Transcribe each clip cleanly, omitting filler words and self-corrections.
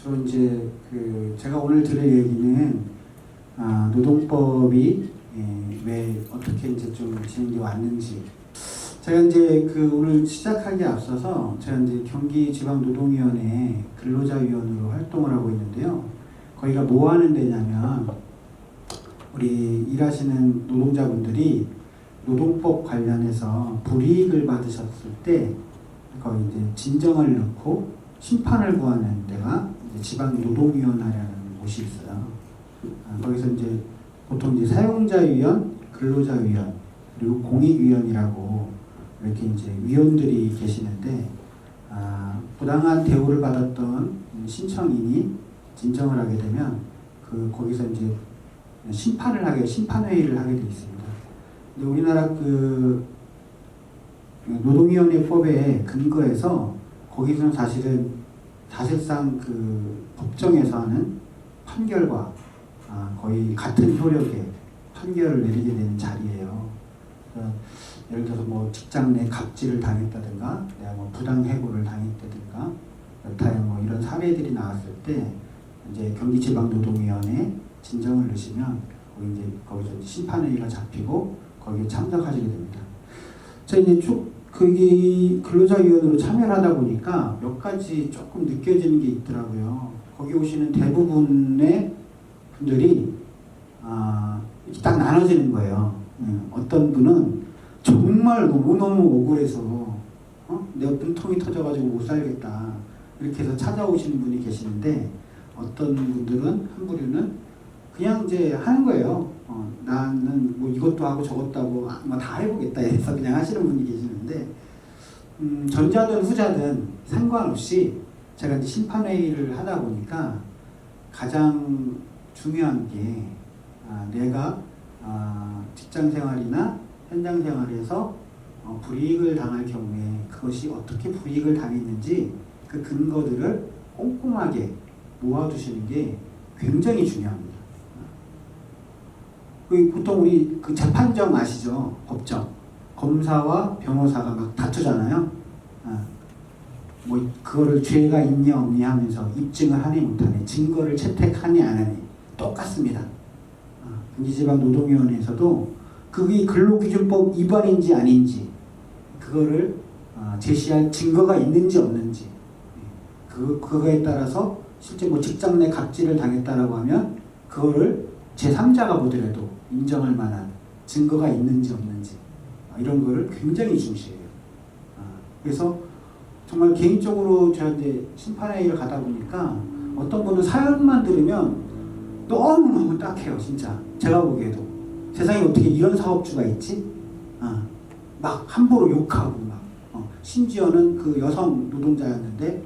주로 이제 제가 오늘 들을 얘기는 노동법이 왜 어떻게 이제 좀 진행돼 왔는지. 제가 이제 오늘 시작하기에 앞서서 제가 이제 경기지방노동위원회 근로자위원으로 활동을 하고 있는데요. 거기가 뭐 하는 데냐면 우리 일하시는 노동자분들이 노동법 관련해서 불이익을 받으셨을 때 거기 이제 진정을 넣고 심판을 구하는 데가 이제 지방노동위원회라는 곳이 있어요. 거기서 이제 보통 이제 사용자위원, 근로자위원, 그리고 공익위원이라고 이렇게 이제 위원들이 계시는데 부당한 대우를 받았던 신청인이 진정을 하게 되면 거기서 이제 심판회의를 하게 되어 있습니다. 근데 우리나라 노동위원회법에 근거해서 거기서는 사실상 법정에서 하는 판결과 거의 같은 효력의 판결을 내리게 되는 자리예요. 예를 들어서 뭐 직장 내 갑질을 당했다든가, 내가 뭐 부당 해고를 당했다든가, 여타의 뭐 이런 사례들이 나왔을 때 이제 경기지방노동위원회에 진정을 넣으시면 거기서 심판회의가 잡히고 거기에 참석하시게 됩니다. 제가 이제 거기 근로자위원으로 참여를 하다 보니까 몇 가지 조금 느껴지는 게 있더라고요. 거기 오시는 대부분의 분들이 이렇게 딱 나눠지는 거예요. 어떤 분은 정말 너무너무 억울해서 내가 분통이 터져가지고 못 살겠다 이렇게 해서 찾아오시는 분이 계시는데, 어떤 분들은 한 부류는 그냥 이제 하는 거예요. 나는 뭐 이것도 하고 저것도 하고 뭐 다 해보겠다 해서 그냥 하시는 분이 계시는데, 전자든 후자든 상관없이 제가 이제 심판회의를 하다 보니까 가장 중요한 게 내가 직장생활이나 현장생활에서 불이익을 당할 경우에 그것이 어떻게 불이익을 당했는지 그 근거들을 꼼꼼하게 모아두시는 게 굉장히 중요합니다. 보통 우리 재판정 아시죠? 법정. 검사와 변호사가 막 다투잖아요. 뭐 그거를 죄가 있냐 없냐 하면서 입증을 하니 못하니, 증거를 채택하니 안 하니 똑같습니다. 경기지방노동위원회에서도 그게 근로기준법 위반인지 아닌지 그거를 제시할 증거가 있는지 없는지, 그거에 따라서 실제 뭐 직장 내 갑질을 당했다라고 하면 그거를 제3자가 보더라도 인정할 만한 증거가 있는지 없는지 이런 거를 굉장히 중시해요. 그래서 정말 개인적으로 제가 이제 심판회의를 가다 보니까 어떤 분은 사연만 들으면 너무너무 딱해요. 진짜 제가 보기에도 세상에 어떻게 이런 사업주가 있지? 막 함부로 욕하고 심지어는 그 여성 노동자였는데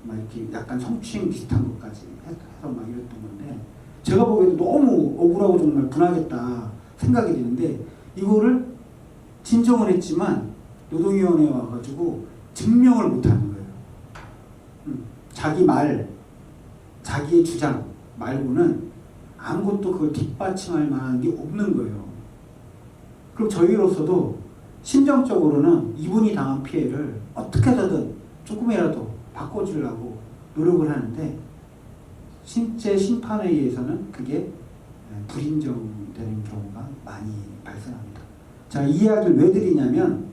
막 이렇게 약간 성추행 비슷한 것까지 해서 막 이랬던 건데, 제가 보기에도 너무 억울하고 정말 분하겠다 생각이 드는데, 이거를 진정을 했지만 노동위원회에 와가지고 증명을 못하는 거예요. 자기 말, 자기의 주장 말고는 아무것도 그걸 뒷받침할 만한 게 없는 거예요. 그럼 저희로서도 심정적으로는 이분이 당한 피해를 어떻게 해서든 조금이라도 바꿔주려고 노력을 하는데, 실제 심판회의에서는 그게 불인정되는 경우가 많이 발생합니다. 자, 이 이야기를 왜 드리냐면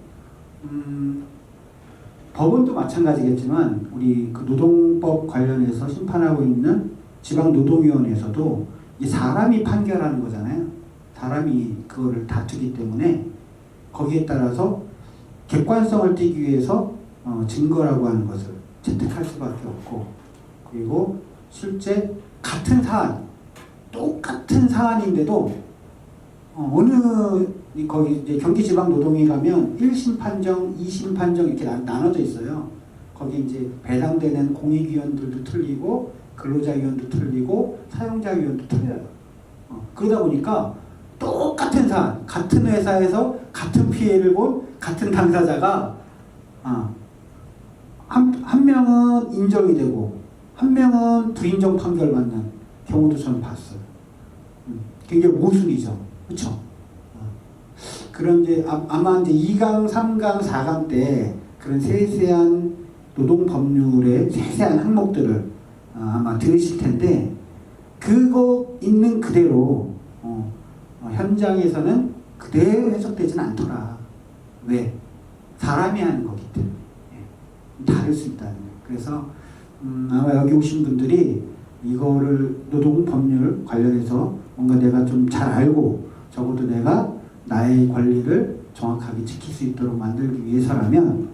법원도 마찬가지겠지만 우리 노동법 관련해서 심판하고 있는 지방노동위원회에서도 이 사람이 판결하는 거잖아요. 사람이 그거를 다투기 때문에 거기에 따라서 객관성을 띠기 위해서 증거라고 하는 것을 채택할 수밖에 없고, 그리고 실제 같은 사안, 똑같은 사안인데도 거기 이제 경기지방노동위 가면 1심 판정, 2심 판정 이렇게 나눠져 있어요. 거기 이제 배당되는 공익위원들도 틀리고 근로자위원도 틀리고 사용자위원도 틀려요. 그러다 보니까 똑같은 사안, 같은 회사에서 같은 피해를 본 같은 당사자가 한 명은 인정이 되고 한 명은 불인정 판결 받는 경우도 저는 봤어요. 굉장히 모순이죠. 그렇죠? 그런 이제 아마 이제 2강, 3강, 4강 때 그런 세세한 노동 법률의 세세한 항목들을 아마 들으실 텐데 그거 있는 그대로 현장에서는 그대로 해석되지는 않더라. 왜? 사람이 하는 거기 때문에 다를 수 있다는 거예요. 그래서 아마 여기 오신 분들이 이거를 노동법률 관련해서 뭔가 내가 좀 잘 알고 적어도 내가 나의 권리를 정확하게 지킬 수 있도록 만들기 위해서라면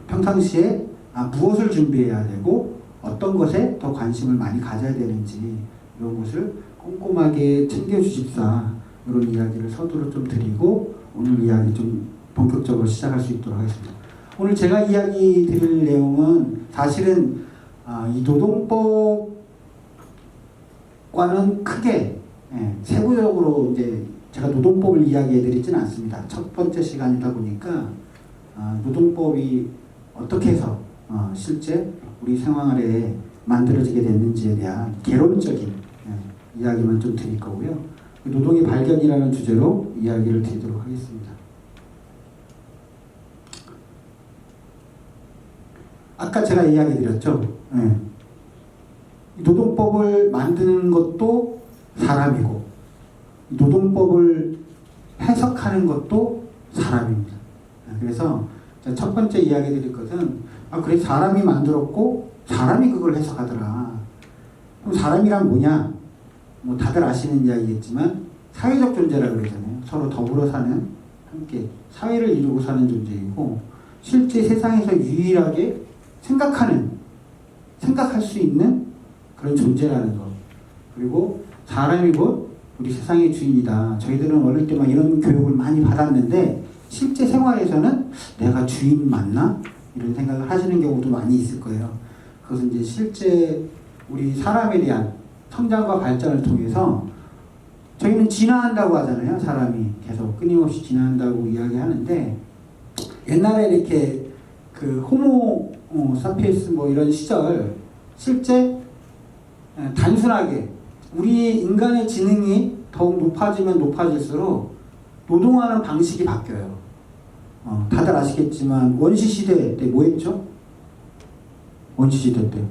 평상시에 무엇을 준비해야 되고 어떤 것에 더 관심을 많이 가져야 되는지 이런 것을 꼼꼼하게 챙겨주십사 이런 이야기를 서두로 좀 드리고 오늘 이야기 좀 본격적으로 시작할 수 있도록 하겠습니다. 오늘 제가 이야기 드릴 내용은 사실은 이 노동법과는 크게 세부적으로 이제 제가 노동법을 이야기해 드리지는 않습니다. 첫 번째 시간이다 보니까 노동법이 어떻게 해서 실제 우리 생활에 만들어지게 됐는지에 대한 개론적인 이야기만 좀 드릴 거고요. 노동의 발견이라는 주제로 이야기를 드리도록 하겠습니다. 아까 제가 이야기 드렸죠. 노동법을 만드는 것도 사람이고 노동법을 해석하는 것도 사람입니다. 그래서 첫 번째 이야기 드릴 것은 그래 사람이 만들었고 사람이 그걸 해석하더라. 그럼 사람이란 뭐냐? 뭐 다들 아시는 이야기겠지만 사회적 존재라고 그러잖아요. 서로 더불어 사는 함께 사회를 이루고 사는 존재이고 실제 세상에서 유일하게 생각할 수 있는 그런 존재라는 것. 그리고 사람이 곧 우리 세상의 주인이다. 저희들은 어릴 때 막 이런 교육을 많이 받았는데 실제 생활에서는 내가 주인 맞나? 이런 생각을 하시는 경우도 많이 있을 거예요. 그것은 이제 실제 우리 사람에 대한 성장과 발전을 통해서 저희는 진화한다고 하잖아요. 사람이 계속 끊임없이 진화한다고 이야기하는데 옛날에 이렇게 그 호모 사피엔스 뭐 이런 시절 실제 단순하게 우리 인간의 지능이 더욱 높아지면 높아질수록 노동하는 방식이 바뀌어요. 다들 아시겠지만 원시시대 때 뭐 했죠? 원시시대 때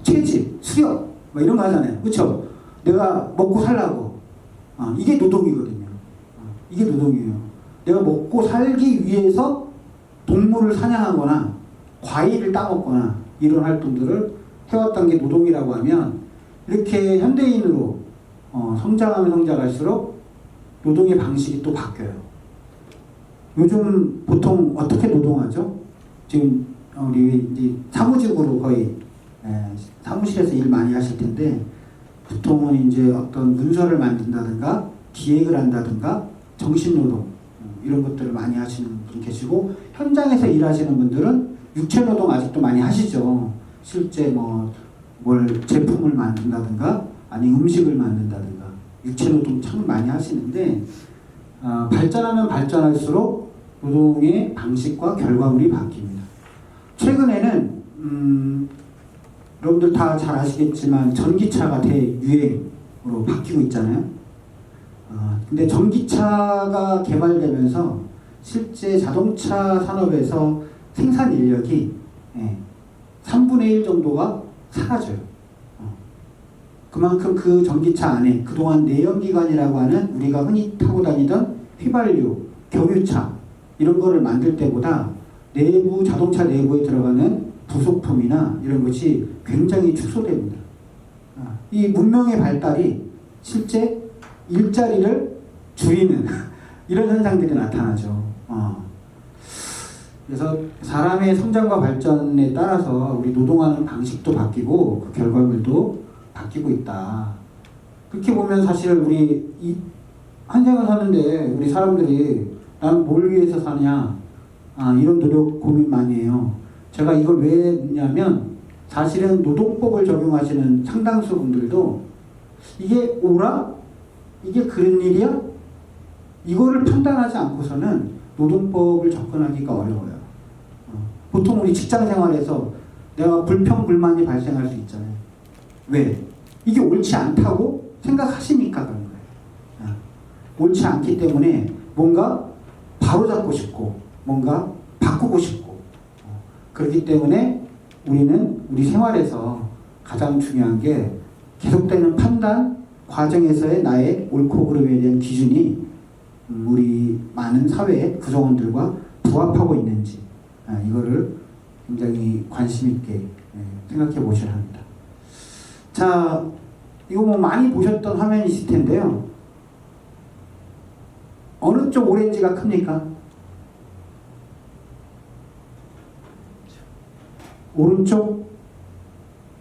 채집, 수렵 뭐 이런 거 하잖아요. 그렇죠? 내가 먹고 살라고 이게 노동이거든요. 이게 노동이에요. 내가 먹고 살기 위해서 동물을 사냥하거나 과일을 따먹거나 이런 활동들을 해왔던 게 노동이라고 하면 이렇게 현대인으로 성장하면 성장할수록 노동의 방식이 또 바뀌어요. 요즘 보통 어떻게 노동하죠? 지금 우리 이제 사무직으로 거의 사무실에서 일 많이 하실 텐데 보통은 이제 어떤 문서를 만든다든가 기획을 한다든가 정신노동 이런 것들을 많이 하시는 분 계시고 현장에서 일하시는 분들은 육체노동 아직도 많이 하시죠. 실제 뭘 제품을 만든다든가 아니 음식을 만든다든가 육체노동 참 많이 하시는데 발전하면 발전할수록 노동의 방식과 결과물이 바뀝니다. 최근에는 여러분들 다 잘 아시겠지만 전기차가 대유행으로 바뀌고 있잖아요. 근데 전기차가 개발되면서 실제 자동차 산업에서 생산 인력이 3분의 1 정도가 사라져요. 그만큼 그 전기차 안에 그동안 내연기관이라고 하는 우리가 흔히 타고 다니던 휘발유, 경유차 이런 거를 만들 때보다 자동차 내부에 들어가는 부속품이나 이런 것이 굉장히 축소됩니다. 이 문명의 발달이 실제 일자리를 줄이는 이런 현상들이 나타나죠. 그래서 사람의 성장과 발전에 따라서 우리 노동하는 방식도 바뀌고 그 결과물도 바뀌고 있다. 그렇게 보면 사실 우리 한 생을 사는데 우리 사람들이 난 뭘 위해서 사냐 이런 노력 고민 많이 해요. 제가 이걸 왜 묻냐면 사실은 노동법을 적용하시는 상당수 분들도 이게 옳아? 이게 그런 일이야? 이거를 판단하지 않고서는 노동법을 접근하기가 어려워요. 보통 우리 직장 생활에서 내가 불평불만이 발생할 수 있잖아요. 왜? 이게 옳지 않다고 생각하시니까 그런 거예요. 옳지 않기 때문에 뭔가 바로잡고 싶고 뭔가 바꾸고 싶고 그렇기 때문에 우리는 우리 생활에서 가장 중요한 게 계속되는 판단 과정에서의 나의 옳고 그름에 대한 기준이 우리 많은 사회의 구성원들과 부합하고 있는지 이거를 굉장히 관심 있게 생각해 보셔야 합니다. 자, 이거 뭐 많이 보셨던 화면이 있을 텐데요. 어느 쪽 오렌지가 큽니까? 오른쪽?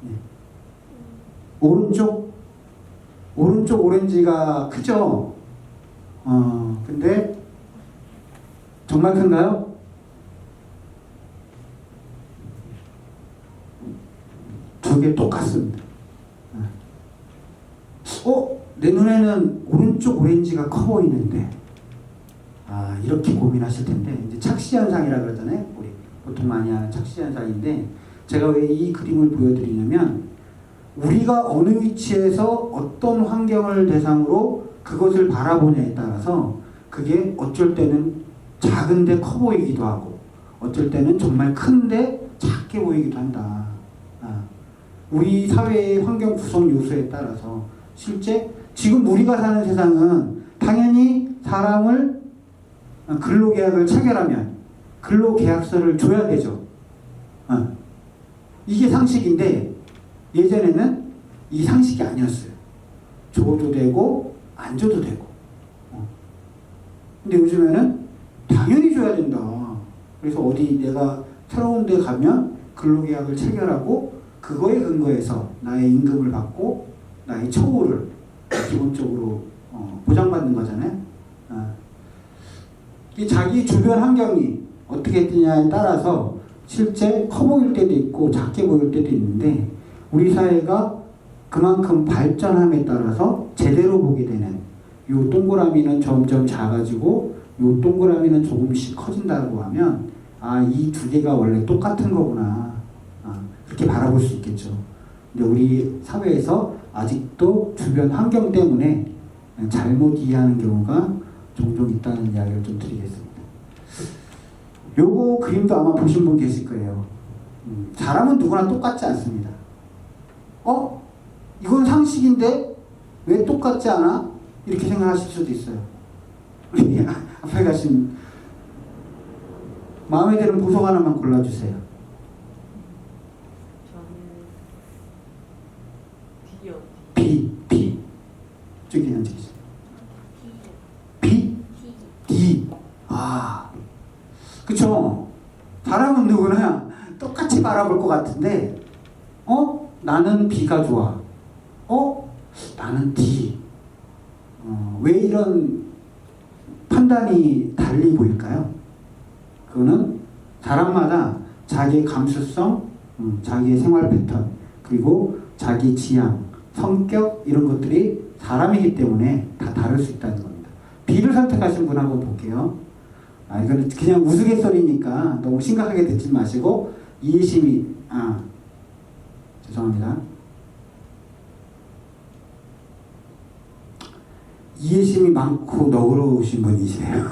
네. 오른쪽 오렌지가 크죠? 근데 정말 큰가요? 두 개 똑같습니다. 내 눈에는 오른쪽 오렌지가 커 보이는데, 이렇게 고민하실 텐데, 이제 착시현상이라 그러잖아요. 우리 보통 많이 하는 착시현상인데, 제가 왜 이 그림을 보여드리냐면, 우리가 어느 위치에서 어떤 환경을 대상으로 그것을 바라보냐에 따라서 그게 어쩔 때는 작은데 커 보이기도 하고, 어쩔 때는 정말 큰데 작게 보이기도 한다. 우리 사회의 환경 구성 요소에 따라서 실제 지금 우리가 사는 세상은 당연히 사람을 근로계약을 체결하면 근로계약서를 줘야 되죠. 이게 상식인데 예전에는 이 상식이 아니었어요. 줘도 되고 안 줘도 되고. 근데 요즘에는 당연히 줘야 된다. 그래서 어디 내가 새로운 데 가면 근로계약을 체결하고 그거에 근거해서 나의 임금을 받고 나의 처우를 기본적으로 보장받는 거잖아요. 이 자기 주변 환경이 어떻게 되냐에 따라서 실제 커 보일 때도 있고 작게 보일 때도 있는데 우리 사회가 그만큼 발전함에 따라서 제대로 보게 되는 요 동그라미는 점점 작아지고 요 동그라미는 조금씩 커진다고 하면 이 두 개가 원래 똑같은 거구나. 그렇게 바라볼 수 있겠죠. 근데 우리 사회에서 아직도 주변 환경 때문에 잘못 이해하는 경우가 종종 있다는 이야기를 좀 드리겠습니다. 요거 그림도 아마 보신 분 계실 거예요. 사람은 누구나 똑같지 않습니다. 이건 상식인데 왜 똑같지 않아? 이렇게 생각하실 수도 있어요. 우리 앞에 가신 마음에 드는 보석 하나만 골라주세요. B. 저기 앉아있어요. B? D. 그쵸? 사람은 누구나 똑같이 바라볼 것 같은데, 나는 B가 좋아. 나는 D. 왜 이런 판단이 달리 보일까요? 그거는 사람마다 자기의 감수성, 자기의 생활 패턴, 그리고 자기 지향, 성격 이런 것들이 사람이기 때문에 다 다를 수 있다는 겁니다. B를 선택하신 분 한번 볼게요. 이거는 그냥 우스갯소리니까 너무 심각하게 듣지 마시고 이해심이 죄송합니다. 이해심이 많고 너그러우신 분이시네요.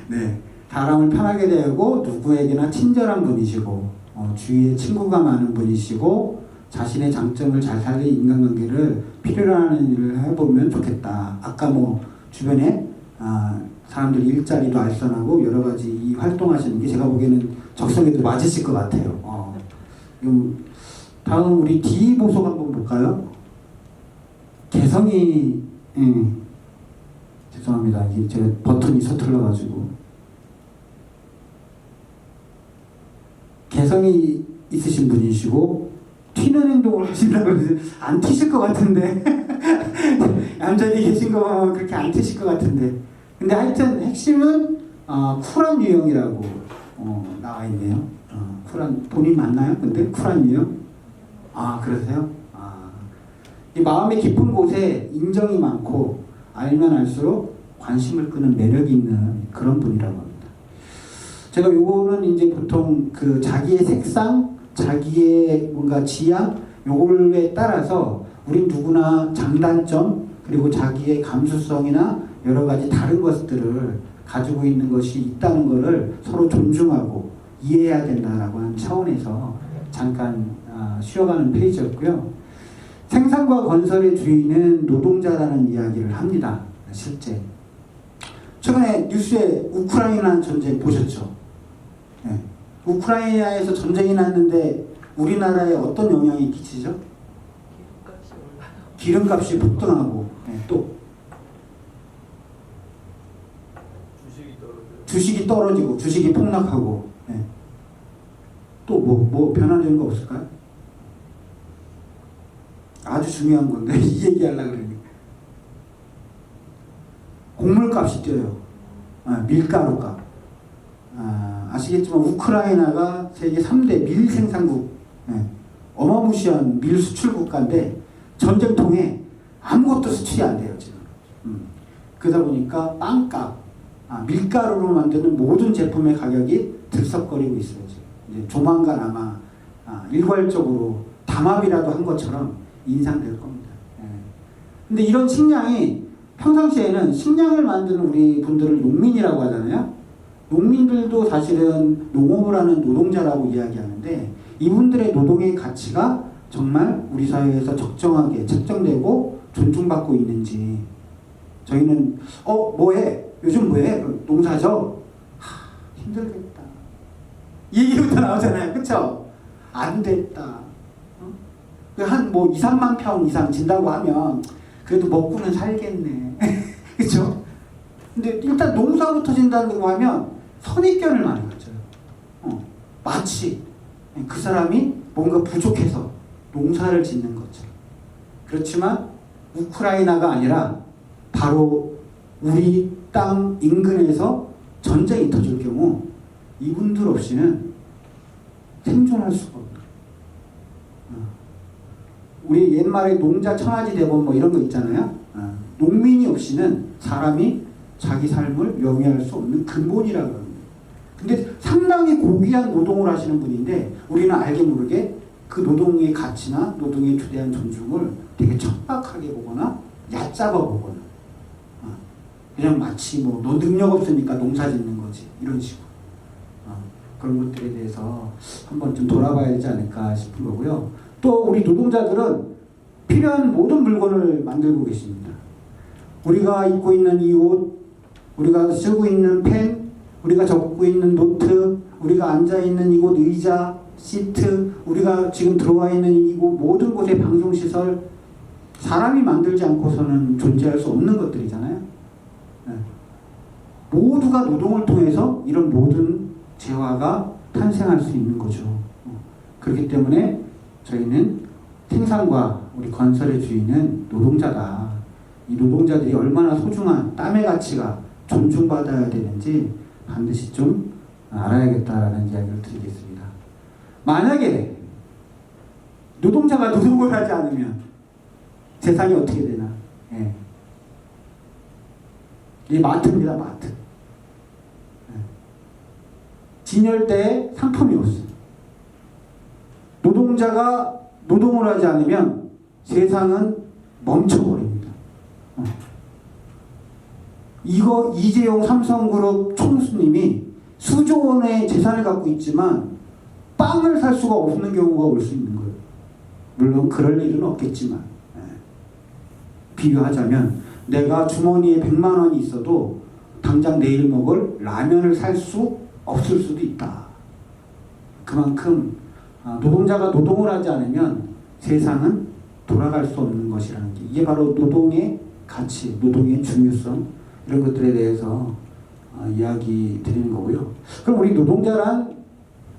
네, 사람을 편하게 대하고 누구에게나 친절한 분이시고 주위에 친구가 많은 분이시고 자신의 장점을 잘 살린 인간관계를 필요로 하는 일을 해보면 좋겠다. 아까 뭐 주변에 사람들 일자리도 알선하고 여러 가지 이 활동하시는 게 제가 보기에는 적성에도 맞으실 것 같아요. 다음 우리 D 보석 한번 볼까요? 개성이 죄송합니다. 이게 제 버튼이 서툴러가지고 개성이 있으신 분이시고 튀는 행동을 하신다고 해서 안 튀실 것 같은데 얌전히 계신 거 보면 그렇게 안 튀실 것 같은데 근데 하여튼 핵심은 쿨한 유형이라고 나와 있네요. 쿨한 본인 맞나요? 근데 쿨한 유형? 그러세요? 이 마음의 깊은 곳에 인정이 많고 알면 알수록 관심을 끄는 매력이 있는 그런 분이라고 합니다. 제가 요거는 이제 보통 그 자기의 색상, 자기의 뭔가 지향 요거에 따라서 우린 누구나 장단점 그리고 자기의 감수성이나 여러 가지 다른 것들을 가지고 있는 것이 있다는 것을 서로 존중하고 이해해야 된다라고 하는 차원에서 잠깐 쉬어가는 페이지였고요. 생산과 건설의 주인은 노동자라는 이야기를 합니다. 실제 최근에 뉴스에 우크라이나 전쟁 보셨죠? 네. 우크라이나에서 전쟁이 났는데 우리나라에 어떤 영향이 끼치죠? 기름값이 올라요. 기름값이 폭등하고, 네, 또 주식이 떨어지고 주식이 폭락하고, 네. 또 뭐 변화되는 거 없을까요? 아주 중요한 건데 이 얘기하려고 그러니까 곡물값이 뛰어요. 밀가루값. 아시겠지만 우크라이나가 세계 3대 밀 생산국, 어마무시한 밀 수출 국가인데 전쟁통에 아무것도 수출이 안 돼요 지금. 그러다 보니까 빵값, 밀가루로 만드는 모든 제품의 가격이 들썩거리고 있어요 지금. 이제 조만간 아마 일괄적으로 담합이라도 한 것처럼 인상될 겁니다. 근데 이런 식량이 평상시에는 식량을 만드는 우리 분들을 농민이라고 하잖아요. 농민들도 사실은 농업을 하는 노동자라고 이야기하는데 이분들의 노동의 가치가 정말 우리 사회에서 적정하게 책정되고 존중받고 있는지. 저희는 뭐해? 요즘 뭐해? 농사죠? 힘들겠다. 이 얘기부터 나오잖아요. 그쵸? 안 됐다. 한 2, 3만 평 이상 진다고 하면 그래도 먹고는 살겠네. 그쵸? 근데 일단 농사부터 진다고 하면 선입견을 많이 가져요. 마치 그 사람이 뭔가 부족해서 농사를 짓는 것처럼. 그렇지만 우크라이나가 아니라 바로 우리 땅 인근에서 전쟁이 터질 경우 이분들 없이는 생존할 수가 없어요. 우리 옛말에 농자 천하지 대본 뭐 이런 거 있잖아요. 농민이 없이는 사람이 자기 삶을 영위할 수 없는 근본이라고 합니다. 근데 상당히 고귀한 노동을 하시는 분인데 우리는 알게 모르게 그 노동의 가치나 노동에 대한 존중을 되게 척박하게 보거나 얕잡아 보거나 그냥 마치 너 능력 없으니까 농사 짓는 거지 이런 식으로 그런 것들에 대해서 한번 좀 돌아봐야 되지 않을까 싶은 거고요. 또 우리 노동자들은 필요한 모든 물건을 만들고 계십니다. 우리가 입고 있는 이 옷, 우리가 쓰고 있는 펜, 우리가 적고 있는 노트, 우리가 앉아있는 이곳 의자, 시트, 우리가 지금 들어와 있는 이곳 모든 곳의 방송시설 사람이 만들지 않고서는 존재할 수 없는 것들이잖아요. 모두가 노동을 통해서 이런 모든 재화가 탄생할 수 있는 거죠. 그렇기 때문에 저희는 생산과 우리 건설의 주인은 노동자다. 이 노동자들이 얼마나 소중한 땀의 가치가 존중받아야 되는지 반드시 좀 알아야겠다라는 이야기를 드리겠습니다. 만약에 노동자가 노동을 하지 않으면 세상이 어떻게 되나? 이 마트입니다, 마트. 진열대에 상품이 없어요. 노동자가 노동을 하지 않으면 세상은 멈춰버립니다. 이거 이재용 삼성그룹 총수님이 수조 원의 재산을 갖고 있지만 빵을 살 수가 없는 경우가 올 수 있는 거예요. 물론 그럴 일은 없겠지만 비교하자면 내가 주머니에 100만 원이 있어도 당장 내일 먹을 라면을 살 수 없을 수도 있다. 그만큼 노동자가 노동을 하지 않으면 세상은 돌아갈 수 없는 것이라는 게 이게 바로 노동의 가치, 노동의 중요성 이런 것들에 대해서 이야기 드리는 거고요. 그럼 우리 노동자란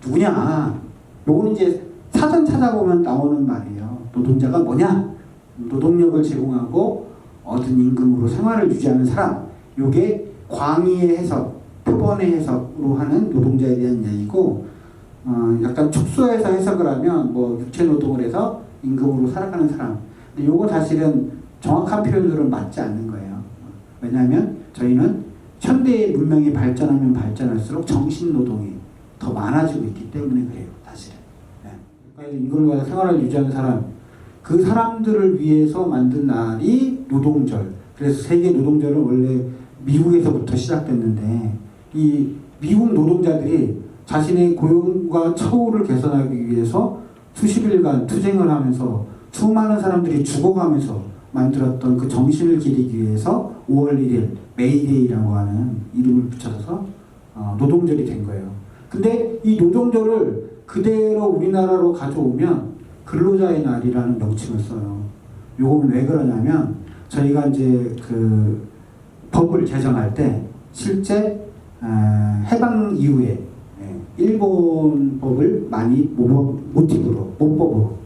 누구냐? 요거는 이제 사전 찾아보면 나오는 말이에요. 노동자가 뭐냐? 노동력을 제공하고 얻은 임금으로 생활을 유지하는 사람. 요게 광의의 해석, 표본의 해석으로 하는 노동자에 대한 이야기고 약간 축소해서 해석을 하면 육체 노동을 해서 임금으로 살아가는 사람. 근데 요거 사실은 정확한 표현으로는 맞지 않는 거예요. 왜냐하면 저희는 현대의 문명이 발전하면 발전할수록 정신 노동이 더 많아지고 있기 때문에 그래요, 사실은. 임금을 받아 생활을 유지하는 사람, 그 사람들을 위해서 만든 날이 노동절. 그래서 세계 노동절은 원래 미국에서부터 시작됐는데 이 미국 노동자들이 자신의 고용과 처우를 개선하기 위해서 수십일간 투쟁을 하면서 수많은 사람들이 죽어가면서 만들었던 그 정신을 기리기 위해서 5월 1일 메이데이라고 하는 이름을 붙여서 노동절이 된 거예요. 근데 이 노동절을 그대로 우리나라로 가져오면 근로자의 날이라는 명칭을 써요. 요건 왜 그러냐면 저희가 이제 그 법을 제정할 때 실제 해방 이후에 일본 법을 많이 모티브로 모법으로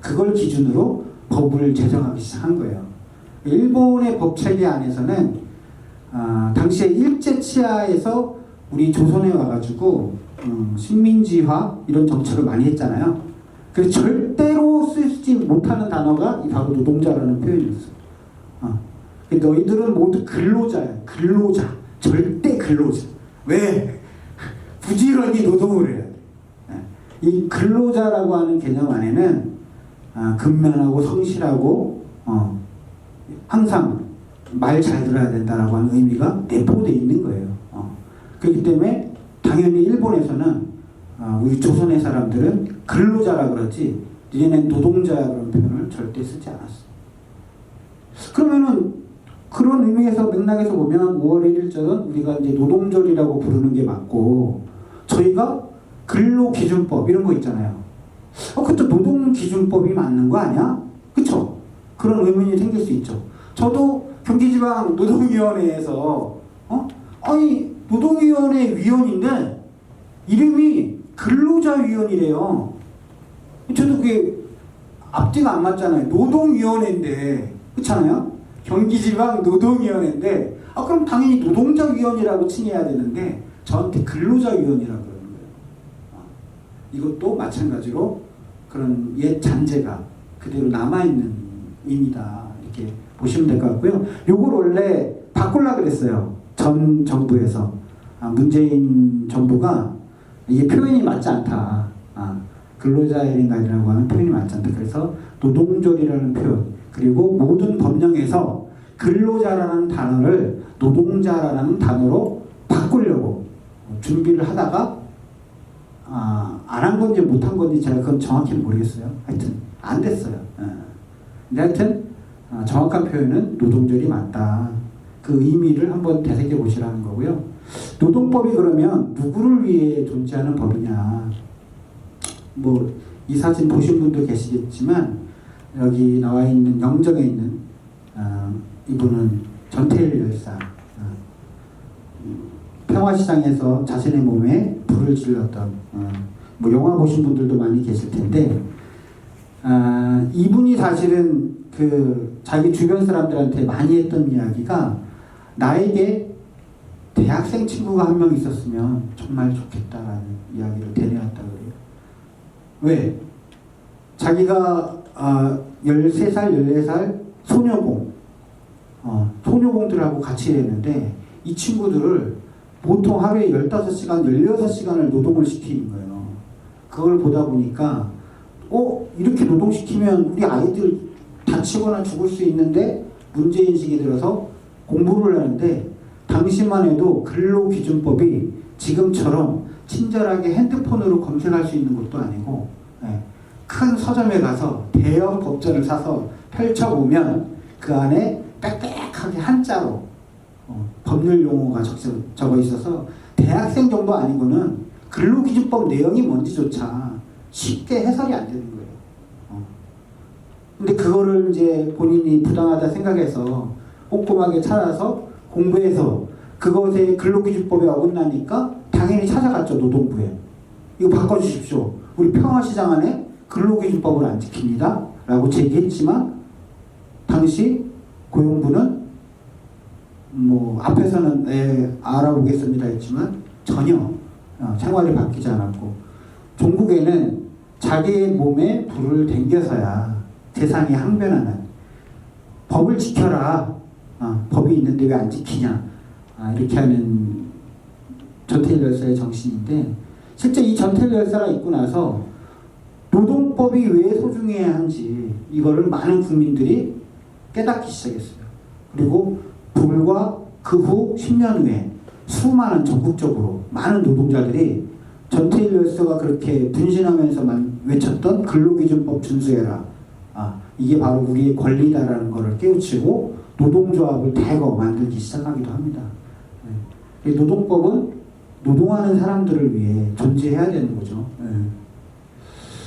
그걸 기준으로 법을 제정하기 시작한 거예요. 일본의 법 체계 안에서는 당시에 일제 치하에서 우리 조선에 와가지고 식민지화 이런 정책을 많이 했잖아요. 그래서 절대로 쓰지 못하는 단어가 바로 노동자라는 표현이었어요. 너희들은 모두 근로자야. 근로자. 절대 근로자. 왜? 부지런히 노동을 해야 돼. 이 근로자라고 하는 개념 안에는 근면하고 성실하고 항상 말 잘 들어야 된다라고 하는 의미가 내포되어 있는 거예요. 그렇기 때문에 당연히 일본에서는 우리 조선의 사람들은 근로자라 그러지 니네는 노동자 그런 표현을 절대 쓰지 않았어. 그러면은 그런 의미에서 맥락에서 보면 5월 1일절은 우리가 이제 노동절이라고 부르는 게 맞고 저희가 근로기준법 이런 거 있잖아요. 그것도 노동기준법이 맞는 거 아니야? 그쵸? 그런 의문이 생길 수 있죠. 저도 경기지방 노동위원회에서 아니 노동위원회 위원인데 이름이 근로자위원이래요. 저도 그게 앞뒤가 안 맞잖아요. 노동위원회인데 그렇잖아요. 경기지방 노동위원회인데 그럼 당연히 노동자위원이라고 칭해야 되는데 저한테 근로자위원이라고 그러는 거예요. 이것도 마찬가지로 그런 옛 잔재가 그대로 남아있는 의미다 이렇게 보시면 될 것 같고요. 요걸 원래 바꾸려고 그랬어요. 전 정부에서 문재인 정부가 이게 표현이 맞지 않다. 근로자의 날이라고 하는 표현이 맞지 않다. 그래서 노동절이라는 표현 그리고 모든 법령에서 근로자라는 단어를 노동자라는 단어로 바꾸려고 준비를 하다가 안 한 건지 못 한 건지 제가 그건 정확히 모르겠어요. 하여튼 안 됐어요. 근데 하여튼 정확한 표현은 노동절이 맞다. 그 의미를 한번 되새겨 보시라는 거고요. 노동법이 그러면 누구를 위해 존재하는 법이냐. 뭐 이 사진 보신 분도 계시겠지만 여기 나와 있는 영정에 있는 이분은 전태일 열사. 평화시장에서 자신의 몸에 불을 질렀던 뭐 영화 보신 분들도 많이 계실 텐데 이분이 사실은 그 자기 주변 사람들한테 많이 했던 이야기가 나에게 대학생 친구가 한 명 있었으면 정말 좋겠다라는 이야기를 대내왔다 그래요. 왜? 자기가 13살, 14살 소녀공 소녀공들하고 같이 일했는데 이 친구들을 보통 하루에 15시간, 16시간을 노동을 시키는 거예요. 그걸 보다 보니까 이렇게 노동시키면 우리 아이들 다치거나 죽을 수 있는데 문제인식이 들어서 공부를 하는데 당시만 해도 근로기준법이 지금처럼 친절하게 핸드폰으로 검색할 수 있는 것도 아니고 큰 서점에 가서 대형 법전을 사서 펼쳐보면 그 안에 빽빽하게 한자로 법률 용어가 적어 있어서 대학생 정도 아니고는 근로기준법 내용이 뭔지조차 쉽게 해설이 안 되는 거예요. 근데 그거를 이제 본인이 부당하다 생각해서 꼼꼼하게 찾아서 공부해서 그것에 근로기준법에 어긋나니까 당연히 찾아갔죠. 노동부에. 이거 바꿔주십시오. 우리 평화시장 안에 근로기준법을 안 지킵니다. 라고 제기했지만 당시 고용부는 뭐 앞에서는 알아보겠습니다 했지만 전혀 생활이 바뀌지 않았고 종국에는 자기의 몸에 불을 댕겨서야 세상이 항변하는 법을 지켜라. 법이 있는데 왜 안 지키냐. 이렇게 하는 전태일 열사의 정신인데 실제 이 전태일 열사가 있고 나서 노동법이 왜 소중해야 한지 이거를 많은 국민들이 깨닫기 시작했어요. 그리고 불과 그 후 10년 후에 수많은 전국적으로 많은 노동자들이 전 테일러스가 그렇게 분신하면서 외쳤던 근로기준법 준수해라. 이게 바로 우리의 권리다라는 것을 깨우치고 노동조합을 대거 만들기 시작하기도 합니다. 노동법은 노동하는 사람들을 위해 존재해야 되는 거죠.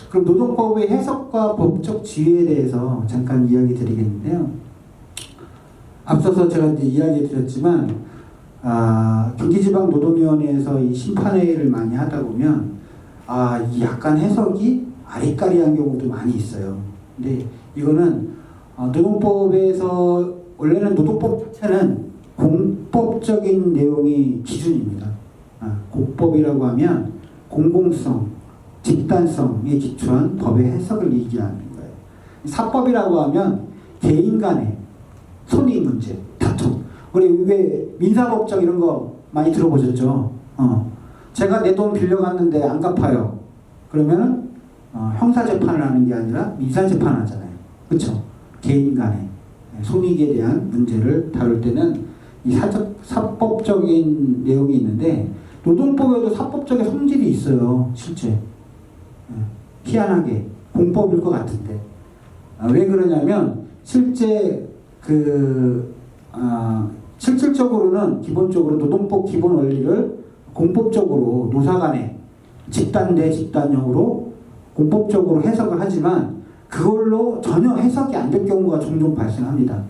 그럼 노동법의 해석과 법적 지위에 대해서 잠깐 이야기 드리겠는데요. 앞서서 제가 이제 이야기 드렸지만 경기지방노동위원회에서 이 심판회의를 많이 하다 보면 이 약간 해석이 아리까리한 경우도 많이 있어요. 근데 이거는 노동법에서 원래는 노동법 자체는 공법적인 내용이 기준입니다. 공법이라고 하면 공공성, 집단성에 기초한 법의 해석을 얘기하는 거예요. 사법이라고 하면 개인 간의 손익 문제, 다툼. 우리 왜 민사법정 이런 거 많이 들어보셨죠? 제가 내 돈 빌려갔는데 안 갚아요. 그러면은 형사재판을 하는 게 아니라 민사재판을 하잖아요. 그렇죠? 개인 간의 손익에 대한 문제를 다룰 때는 이 사법적인 내용이 있는데 노동법에도 사법적인 성질이 있어요. 실제 희한하게 공법일 것 같은데 왜 그러냐면 실제 실질적으로는 기본적으로 노동법 기본 원리를 공법적으로 노사 간에 집단 대 집단형으로 공법적으로 해석을 하지만 그걸로 전혀 해석이 안 될 경우가 종종 발생합니다.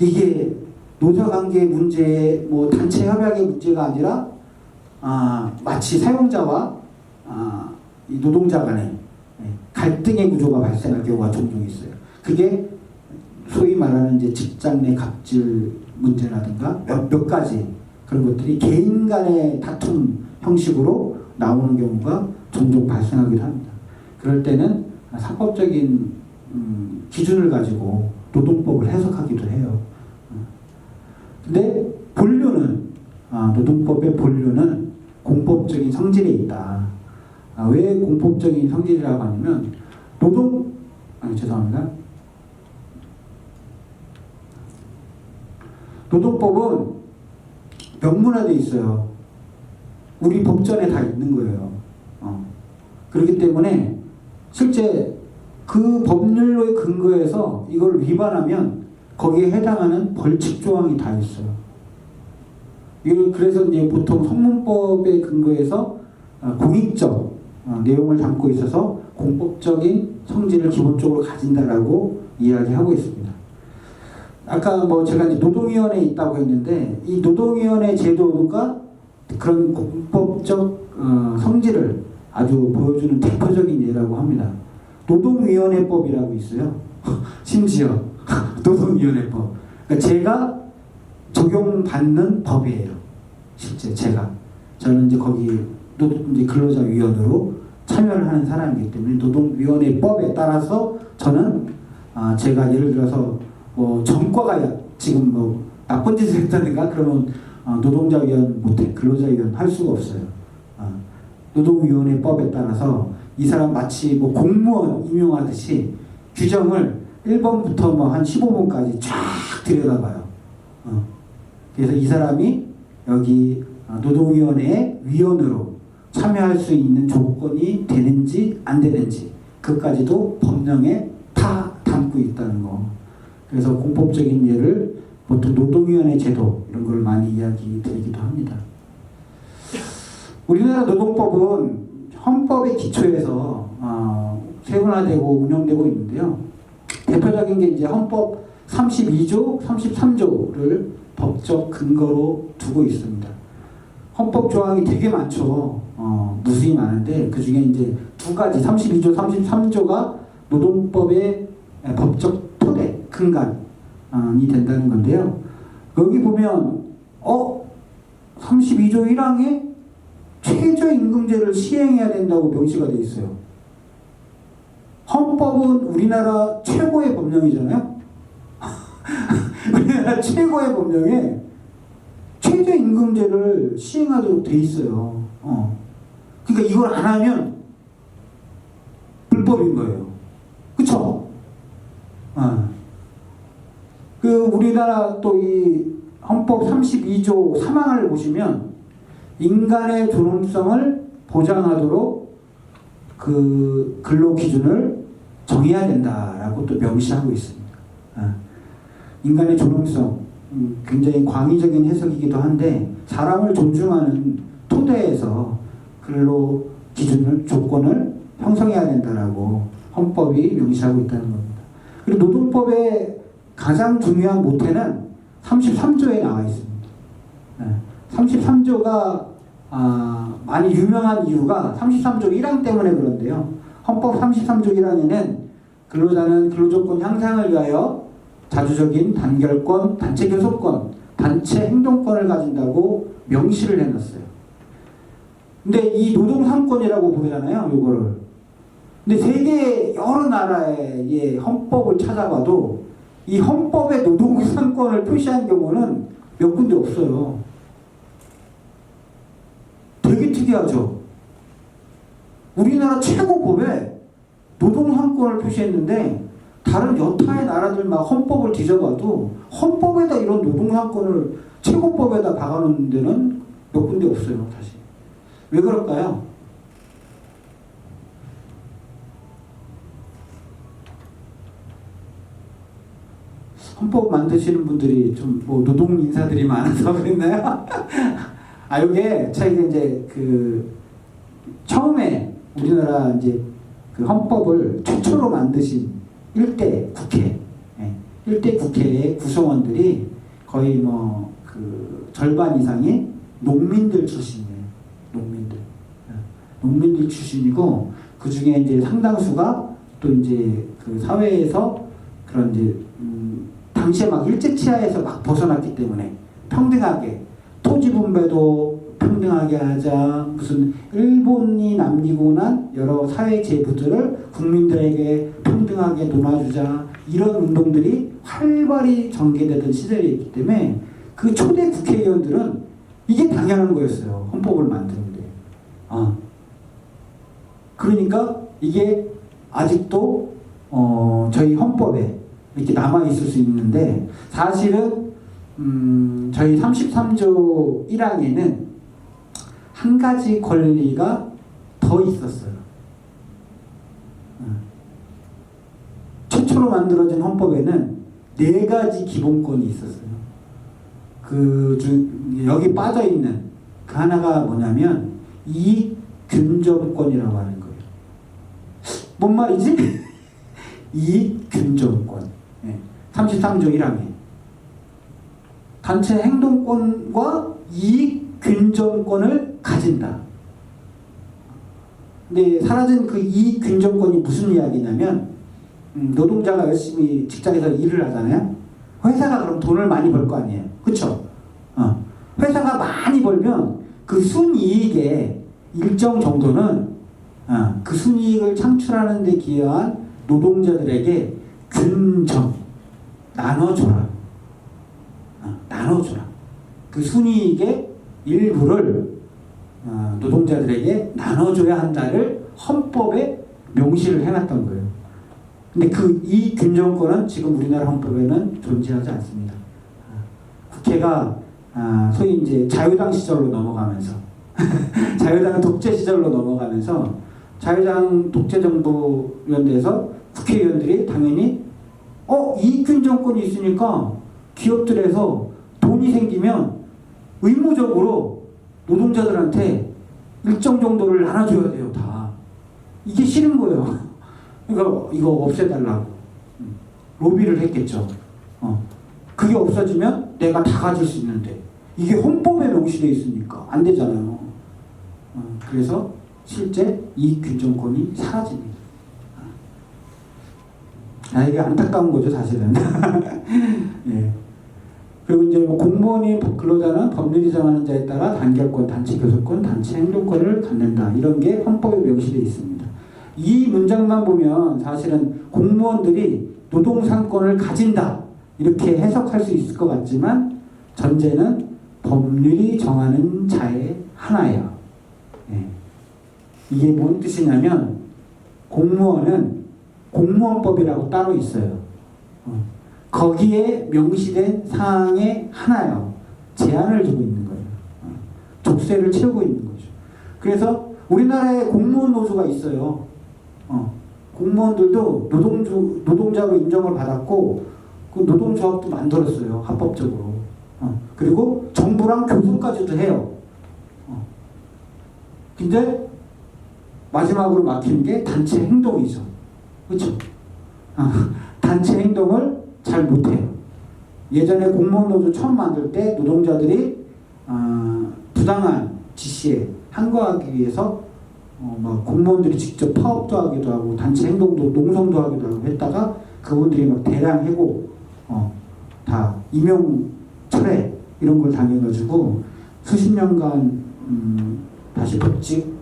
이게 노사관계 문제, 단체 협약의 문제가 아니라 마치 사용자와 이 노동자 간의 갈등의 구조가 발생할 경우가 종종 있어요. 그게 소위 말하는 이제 직장 내 갑질 문제라든가 몇 가지 그런 것들이 개인 간의 다툼 형식으로 나오는 경우가 종종 발생하기도 합니다. 그럴 때는 사법적인 기준을 가지고 노동법을 해석하기도 해요. 근데 본류는 노동법의 본류는 공법적인 성질에 있다. 왜 공법적인 성질이라고 하냐면 죄송합니다. 노동법은 명문화되어 있어요. 우리 법전에 다 있는 거예요. 그렇기 때문에 실제 그 법률로의 근거에서 이걸 위반하면 거기에 해당하는 벌칙 조항이 다 있어요. 그래서 이제 보통 성문법의 근거에서 공익적 내용을 담고 있어서 공법적인 성질을 기본적으로 가진다라고 이야기하고 있습니다. 아까 제가 이제 노동위원회에 있다고 했는데 이 노동위원회 제도가 그런 공법적 성질을 아주 보여주는 대표적인 예라고 합니다. 노동위원회법이라고 있어요. 심지어 노동위원회법. 그러니까 제가 적용받는 법이에요. 실제 저는 이제 거기 이제 근로자위원으로 참여를 하는 사람이기 때문에 노동위원회법에 따라서 저는 제가 예를 들어서 전과가 지금 나쁜 짓을 했다든가 그러면 노동자위원 못해 근로자위원 할 수가 없어요. 노동위원회법에 따라서 이 사람 마치 공무원 임용하듯이 규정을 1번부터 한 15번까지 쫙 들여다봐요. 그래서 이 사람이 여기 노동위원회 위원으로 참여할 수 있는 조건이 되는지 안 되는지 그까지도 법령에 다 담고 있다는 거. 그래서 공법적인 예를 보통 노동위원회 제도 이런 걸 많이 이야기 드리기도 합니다. 우리나라 노동법은 헌법의 기초에서 세분화되고 운영되고 있는데요. 대표적인 게 이제 헌법 32조, 33조를 법적 근거로 두고 있습니다. 헌법 조항이 되게 많죠. 무수히 많은데 그 중에 이제 두 가지 32조, 33조가 노동법의 법적 토대, 근간이 된다는 건데요. 여기 보면 32조 1항에 최저임금제를 시행해야 된다고 명시가 되어 있어요. 헌법은 우리나라 최고의 법령이잖아요. 우리나라 최고의 법령에 최저임금제를 시행하도록 돼 있어요. 그러니까 이걸 안 하면 불법인 거예요. 그쵸? 우리나라 또 이 헌법 32조 3항을 보시면 인간의 존엄성을 보장하도록 그 근로 기준을 정해야 된다라고 또 명시하고 있습니다. 인간의 존엄성, 굉장히 광의적인 해석이기도 한데 사람을 존중하는 토대에서 근로 기준을 조건을 형성해야 된다라고 헌법이 명시하고 있다는 겁니다. 그리고 노동법의 가장 중요한 모태는 33조에 나와 있습니다. 33조가 많이 유명한 이유가 33조 1항 때문에 그런데요. 헌법 33조 1항에는 근로자는 근로조건 향상을 위하여 자주적인 단결권, 단체 교섭권, 단체 행동권을 가진다고 명시를 해놨어요. 근데 이 노동상권이라고 부르잖아요, 요거를. 근데 세계 여러 나라의 헌법을 찾아봐도 이 헌법에 노동상권을 표시한 경우는 몇 군데 없어요. 되게 특이하죠. 우리나라 최고법에 노동상권을 표시했는데 다른 여타의 나라들 막 헌법을 뒤져봐도 헌법에다 이런 노동상권을 최고법에다 박아놓는 데는 몇 군데 없어요, 사실. 왜 그럴까요? 헌법 만드시는 분들이 좀 뭐 노동 인사들이 많아서 그랬나요? 이게 차이가 이제 그 처음에 우리나라 이제 그 헌법을 최초로 만드신 1대 국회, 1대 국회의 구성원들이 거의 뭐 그 절반 이상이 농민들 출신이에요. 농민들 출신이고 그 중에 이제 상당수가 또 이제 그 사회에서 그런 이제 당시에 막 일제 치하에서 막 벗어났기 때문에 평등하게 토지 분배도 평등하게 하자, 무슨 일본이 남기고 난 여러 사회 제도들을 국민들에게 평등하게 논아주자, 이런 운동들이 활발히 전개되던 시절이었기 때문에 그 초대 국회의원들은 이게 당연한 거였어요. 헌법을 만드는데. 그러니까 이게 아직도 저희 헌법에 이렇게 남아있을 수 있는데 사실은 저희 33조 1항에는 한 가지 권리가 더 있었어요. 최초로 만들어진 헌법에는 4가지 기본권이 있었어요. 여기 빠져있는 그 하나가 뭐냐면 이익균정권이라고 하는 거예요. 뭔 말이지? 이익균정권. 33조 1항에 단체 행동권과 이익균정권을 가진다. 근데 사라진 그 이익균정권이 무슨 이야기냐면 노동자가 열심히 직장에서 일을 하잖아요. 회사가 그럼 돈을 많이 벌 거 아니에요. 그쵸? 회사가 많이 벌면 그 순이익의 일정 정도는 그 순이익을 창출하는 데 기여한 노동자들에게 균정, 나눠줘라. 그 순이익의 일부를 노동자들에게 나눠줘야 한다를 헌법에 명시를 해놨던 거예요. 근데 이 균정권은 지금 우리나라 헌법에는 존재하지 않습니다. 국회가 소위 이제 자유당 시절로 넘어가면서 자유당 독재 시절로 넘어가면서 자유당 독재 정부 이런 데서 국회의원들이 당연히 이익균정권이 있으니까 기업들에서 돈이 생기면 의무적으로 노동자들한테 일정 정도를 나눠줘야 돼요. 다. 이게 싫은 거예요. 그러니까 이거 없애달라고 로비를 했겠죠. 그게 없어지면 내가 다 가질 수 있는데 이게 헌법에 명시되어 있으니까 안 되잖아요. 그래서 실제 이익균정권이 사라집니다. 이게 안타까운 거죠, 사실은. 예. 그리고 이제 공무원이 근로자는 법률이 정하는 자에 따라 단결권, 단체 교섭권, 단체 행동권을 갖는다. 이런 게 헌법에 명시되어 있습니다. 이 문장만 보면 사실은 공무원들이 노동상권을 가진다. 이렇게 해석할 수 있을 것 같지만 전제는 법률이 정하는 자의 하나예요. 예. 이게 뭔 뜻이냐면 공무원은 공무원법이라고 따로 있어요. 거기에 명시된 사항의 하나요. 제한을 두고 있는 거예요. 족쇄를 채우고 있는 거죠. 그래서 우리나라에 공무원 노조가 있어요. 공무원들도 노동자로 인정을 받았고 그 노동조합도 만들었어요. 합법적으로. 그리고 정부랑 교섭까지도 해요. 근데 마지막으로 막히는 게 단체 행동이죠. 그렇죠? 단체 행동을 잘 못해요. 예전에 공무원 노조 처음 만들 때 노동자들이 부당한 지시에 항거하기 위해서 막 공무원들이 직접 파업도 하기도 하고 단체 행동도 농성도 하기도 하고 했다가 그분들이 막 대량 해고 다 임용 철회 이런 걸 당해가지고 수십 년간 다시 복직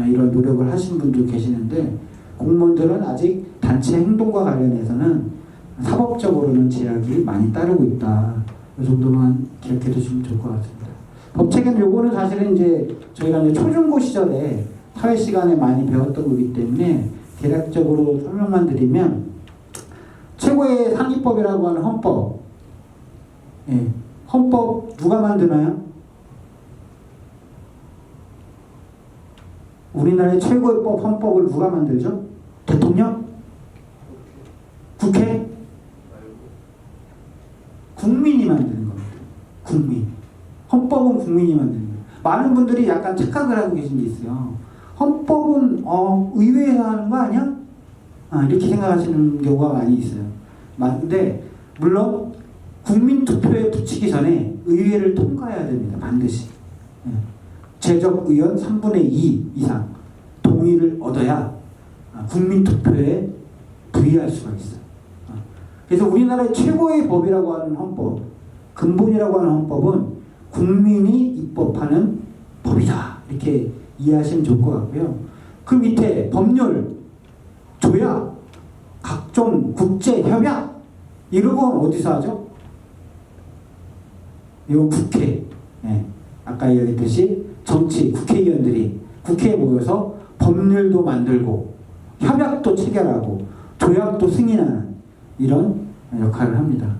이런 노력을 하신 분도 계시는데 공무원들은 아직 단체 행동과 관련해서는 사법적으로는 제약이 많이 따르고 있다. 이 정도만 기억해 두시면 좋을 것 같습니다. 법체계는 요거는 사실은 이제 저희가 이제 초중고 시절에 사회 시간에 많이 배웠던 거기 때문에 대략적으로 설명만 드리면 최고의 상위법이라고 하는 헌법. 예, 헌법 누가 만드나요? 우리나라의 최고의 헌법을 누가 만들죠? 대통령? 국회? 국민이 만드는 겁니다. 국민. 헌법은 국민이 만드는 거예요. 많은 분들이 약간 착각을 하고 계신 게 있어요. 헌법은 의회에서 하는 거 아니야? 이렇게 생각하시는 경우가 많이 있어요. 근데 물론 국민 투표에 붙이기 전에 의회를 통과해야 됩니다. 반드시. 제적 의원 3분의 2 이상 동의를 얻어야 국민 투표에 부의할 수가 있어요. 그래서 우리나라의 최고의 법이라고 하는 헌법, 근본이라고 하는 헌법은 국민이 입법하는 법이다. 이렇게 이해하시면 좋을 것 같고요. 그 밑에 법률, 조약, 각종 국제협약 이런 건 어디서 하죠? 요 국회. 아까 얘기했듯이 정치 국회의원들이 국회에 모여서 법률도 만들고 협약도 체결하고 조약도 승인하는 이런 역할을 합니다.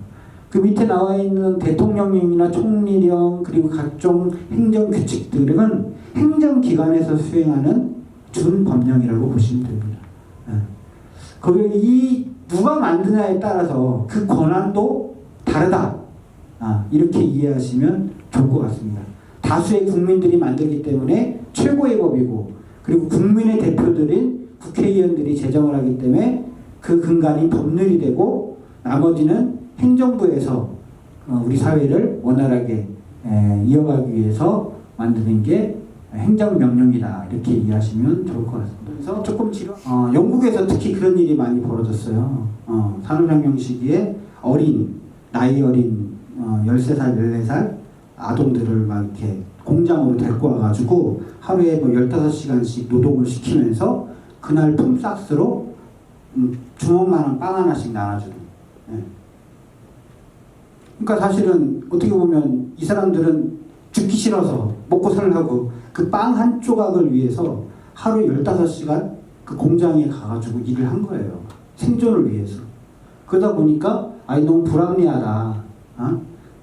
그 밑에 나와 있는 대통령령이나 총리령 그리고 각종 행정규칙들은 행정기관에서 수행하는 준법령이라고 보시면 됩니다. 거기 이 누가 만드냐에 따라서 그 권한도 다르다. 이렇게 이해하시면 좋을 것 같습니다. 다수의 국민들이 만들기 때문에 최고의 법이고 그리고 국민의 대표들인 국회의원들이 제정을 하기 때문에 그 근간이 법률이 되고 나머지는 행정부에서 우리 사회를 원활하게 이어가기 위해서 만드는 게 행정명령이다. 이렇게 이해하시면 좋을 것 같습니다. 그래서 조금 영국에서 특히 그런 일이 많이 벌어졌어요. 산업혁명 시기에 나이 어린 13살, 14살 아동들을 막 이렇게 공장으로 데리고 와가지고 하루에 뭐 15시간씩 노동을 시키면서 그날 품삯으로 주먹만한 빵 하나씩 나눠주는. 그러니까 사실은 어떻게 보면 이 사람들은 죽기 싫어서 먹고 살려고 그 빵 한 조각을 위해서 하루에 15시간 그 공장에 가가지고 일을 한 거예요. 생존을 위해서. 그러다 보니까 너무 불합리하다.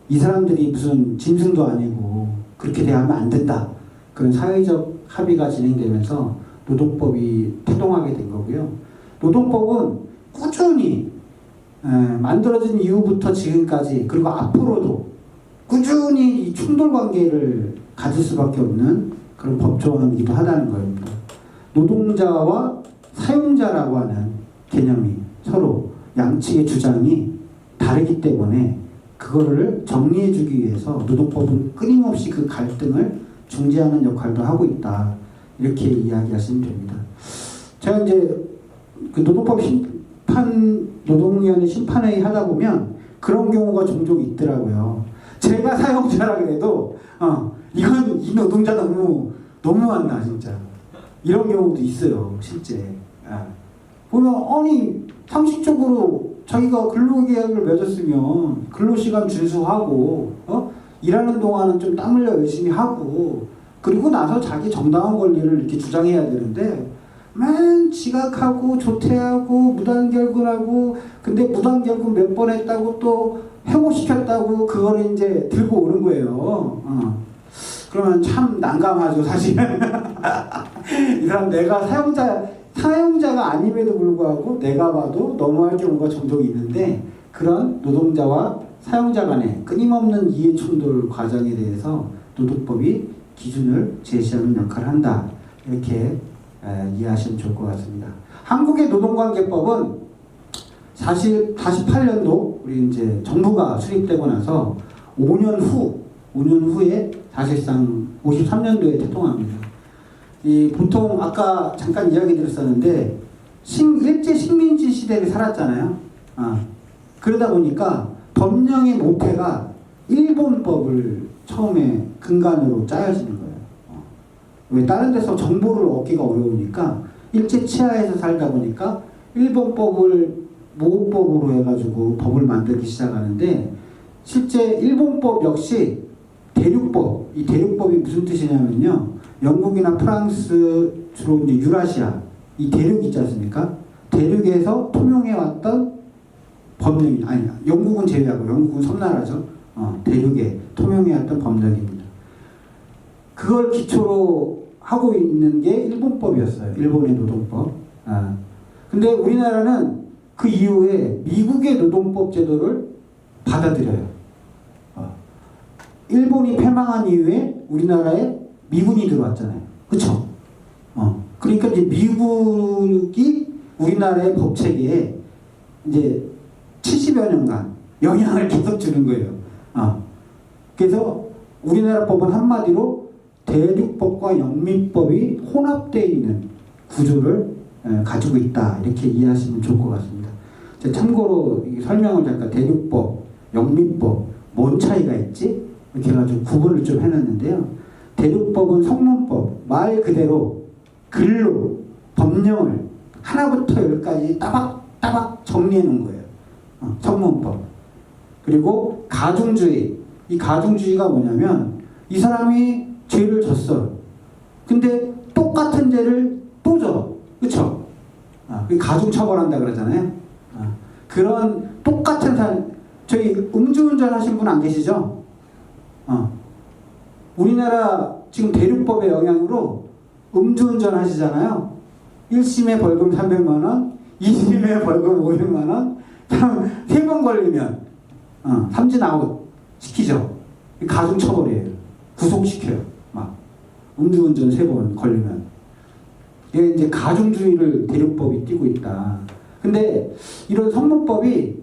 이 사람들이 무슨 짐승도 아니고 그렇게 대하면 안 된다. 그런 사회적 합의가 진행되면서 노동법이 태동하게 된 거고요. 노동법은 꾸준히 만들어진 이후부터 지금까지 그리고 앞으로도 꾸준히 이 충돌 관계를 가질 수밖에 없는 그런 법조항이기도 하다는 겁니다. 노동자와 사용자라고 하는 개념이 서로 양측의 주장이 다르기 때문에 그거를 정리해주기 위해서 노동법은 끊임없이 그 갈등을 중재하는 역할도 하고 있다. 이렇게 이야기하시면 됩니다. 제가 이제 그 노동법 노동위원회 심판회의 하다 보면 그런 경우가 종종 있더라고요. 제가 사용자라 그래도 이 노동자 너무한다 진짜. 이런 경우도 있어요 실제. 보면 상식적으로 자기가 근로계약을 맺었으면 근로시간 준수하고 일하는 동안은 좀 땀 흘려 열심히 하고 그리고 나서 자기 정당한 권리를 이렇게 주장해야 되는데 맨 지각하고 조퇴하고 무단결근하고 근데 무단결근 몇 번 했다고 또 해고시켰다고 그거를 이제 들고 오는 거예요. 그러면 참 난감하죠, 사실은. 이 사람 내가 사용자가 아님에도 불구하고 내가 봐도 너무할 경우가 종종 있는데, 그런 노동자와 사용자 간의 끊임없는 이해 충돌 과정에 대해서 노동법이 기준을 제시하는 역할을 한다. 이렇게 이해하시면 좋을 것 같습니다. 한국의 노동관계법은 사실 48년도 우리 이제 정부가 수립되고 나서 5년 후에 사실상 53년도에 태통합니다. 보통 아까 잠깐 이야기 드렸었는데 일제 식민지 시대를 살았잖아요. 그러다 보니까 법령의 모태가 일본법을 처음에 근간으로 짜여지는 거예요. 왜 다른 데서 정보를 얻기가 어려우니까 일제 치하에서 살다 보니까 일본법을 모국법으로 해가지고 법을 만들기 시작하는데, 실제 일본법 역시 대륙법, 이 대륙법이 무슨 뜻이냐면요, 영국이나 프랑스, 주로 이제 유라시아 이 대륙 있지 않습니까? 대륙에서 통용해왔던 법령이 아니야. 영국은 제외하고, 영국은 섬나라죠. 대륙에 통용해왔던 법령입니다. 그걸 기초로 하고 있는 게 일본법이었어요. 일본의 노동법. 근데 우리나라는 그 이후에 미국의 노동법 제도를 받아들여요. 일본이 패망한 이후에 우리나라에 미군이 들어왔잖아요. 그쵸? 그러니까 이제 미국이 우리나라의 법 체계에 이제 70여 년간 영향을 계속 주는 거예요. 그래서 우리나라 법은 한마디로 대륙법과 영미법이 혼합되어 있는 구조를 가지고 있다. 이렇게 이해하시면 좋을 것 같습니다. 참고로 설명을 잠깐 대륙법, 영미법 뭔 차이가 있지? 이렇게 해가지고 구분을 좀 해놨는데요. 대륙법은 성문법, 말 그대로 글로 법령을 하나부터 열까지 따박따박 정리해 놓은 거예요. 성문법. 그리고 가중주의. 이 가중주의가 뭐냐면 이 사람이 죄를 졌어. 근데 똑같은 죄를 또 져. 그쵸? 가중처벌한다 그러잖아요. 그런 똑같은 사람, 저희 음주운전 하신 분 안 계시죠? 우리나라 지금 대륙법의 영향으로 음주운전 하시잖아요. 1심에 벌금 300만원, 2심에 벌금 500만원, 3번 걸리면 삼진 아웃 시키죠. 가중처벌이에요. 구속시켜요. 막 음주운전 3번 걸리면. 이게 이제 가중주의를 대륙법이 띠고 있다. 근데 이런 성문법이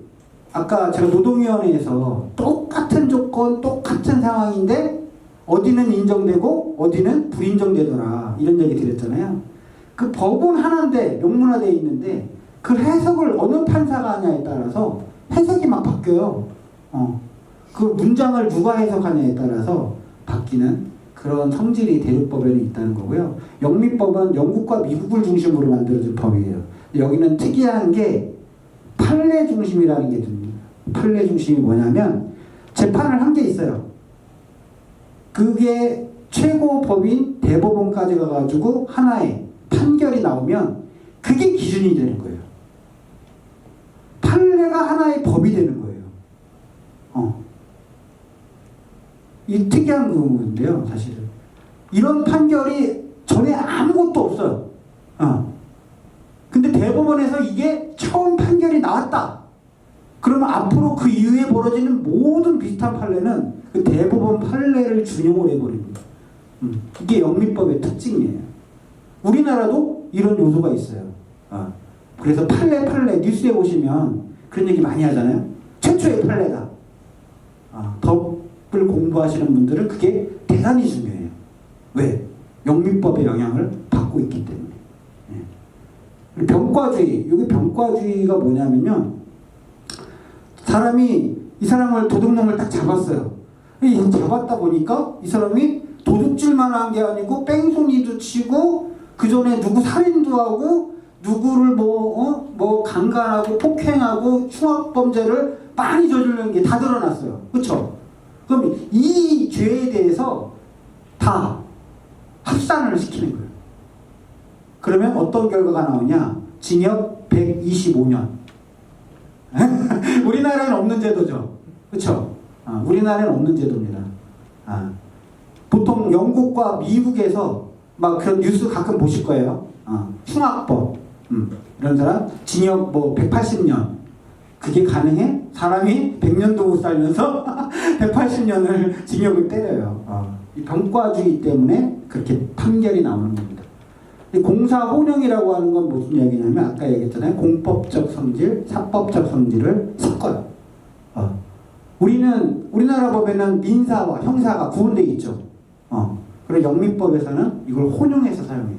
아까 제가 노동위원회에서 똑같은 조건, 똑같은 상황인데 어디는 인정되고 어디는 불인정되더라, 이런 얘기 드렸잖아요. 그 법은 하나인데 명문화되어 있는데 그 해석을 어느 판사가 하냐에 따라서 해석이 막 바뀌어요. 그 문장을 누가 해석하냐에 따라서 바뀌는 그런 성질이 대륙법에는 있다는 거고요. 영미법은 영국과 미국을 중심으로 만들어진 법이에요. 여기는 특이한 게 판례 중심이라는 게 듭니다. 판례 중심이 뭐냐면 재판을 한 게 있어요. 그게 최고 법인 대법원까지 가가지고 하나의 판결이 나오면 그게 기준이 되는 거예요. 판례가 하나의 법이 되는 거예요. 이 특이한 부분인데요, 사실은. 이런 판결이 전에 아무것도 없어요. 근데 대법원에서 이게 처음 판결이 나왔다. 그러면 앞으로 그 이후에 벌어지는 모든 비슷한 판례는 그 대법원 판례를 준용을 해버립니다. 이게 영미법의 특징이에요. 우리나라도 이런 요소가 있어요. 그래서 판례 뉴스에 보시면 그런 얘기 많이 하잖아요. 최초의 판례다. 법을 공부하시는 분들은 그게 대단히 중요해요. 왜? 영미법의 영향을 받고 있기 때문에. 병과주의. 여기 병과주의가 뭐냐면요, 이 사람을 도둑놈을 딱 잡았어요. 잡았다 보니까 이 사람이 도둑질만 한 게 아니고 뺑소니도 치고 그 전에 누구 살인도 하고 누구를 뭐 강간하고 폭행하고 흉악범죄를 많이 저지르는 게 다 드러났어요. 그렇죠? 그럼 이 죄에 대해서 다 합산을 시키는 거예요. 그러면 어떤 결과가 나오냐? 징역 125년. 우리나라에는 없는 제도죠. 그렇죠? 우리나라에는 없는 제도입니다. 보통 영국과 미국에서 막 그런 뉴스 가끔 보실 거예요. 흉악범, 이런 사람 징역 뭐 180년. 그게 가능해? 사람이 100년도 살면서 180년을 징역을 때려요. 이 병과주의 때문에 그렇게 판결이 나오는 겁니다. 공사혼용이라고 하는 건 무슨 이야기냐면 아까 얘기했잖아요. 공법적 성질, 사법적 성질을 섞어요. 우리나라 법에는 민사와 형사가 구분되어 있죠. 그리고 영민법에서는 이걸 혼용해서 사용해요.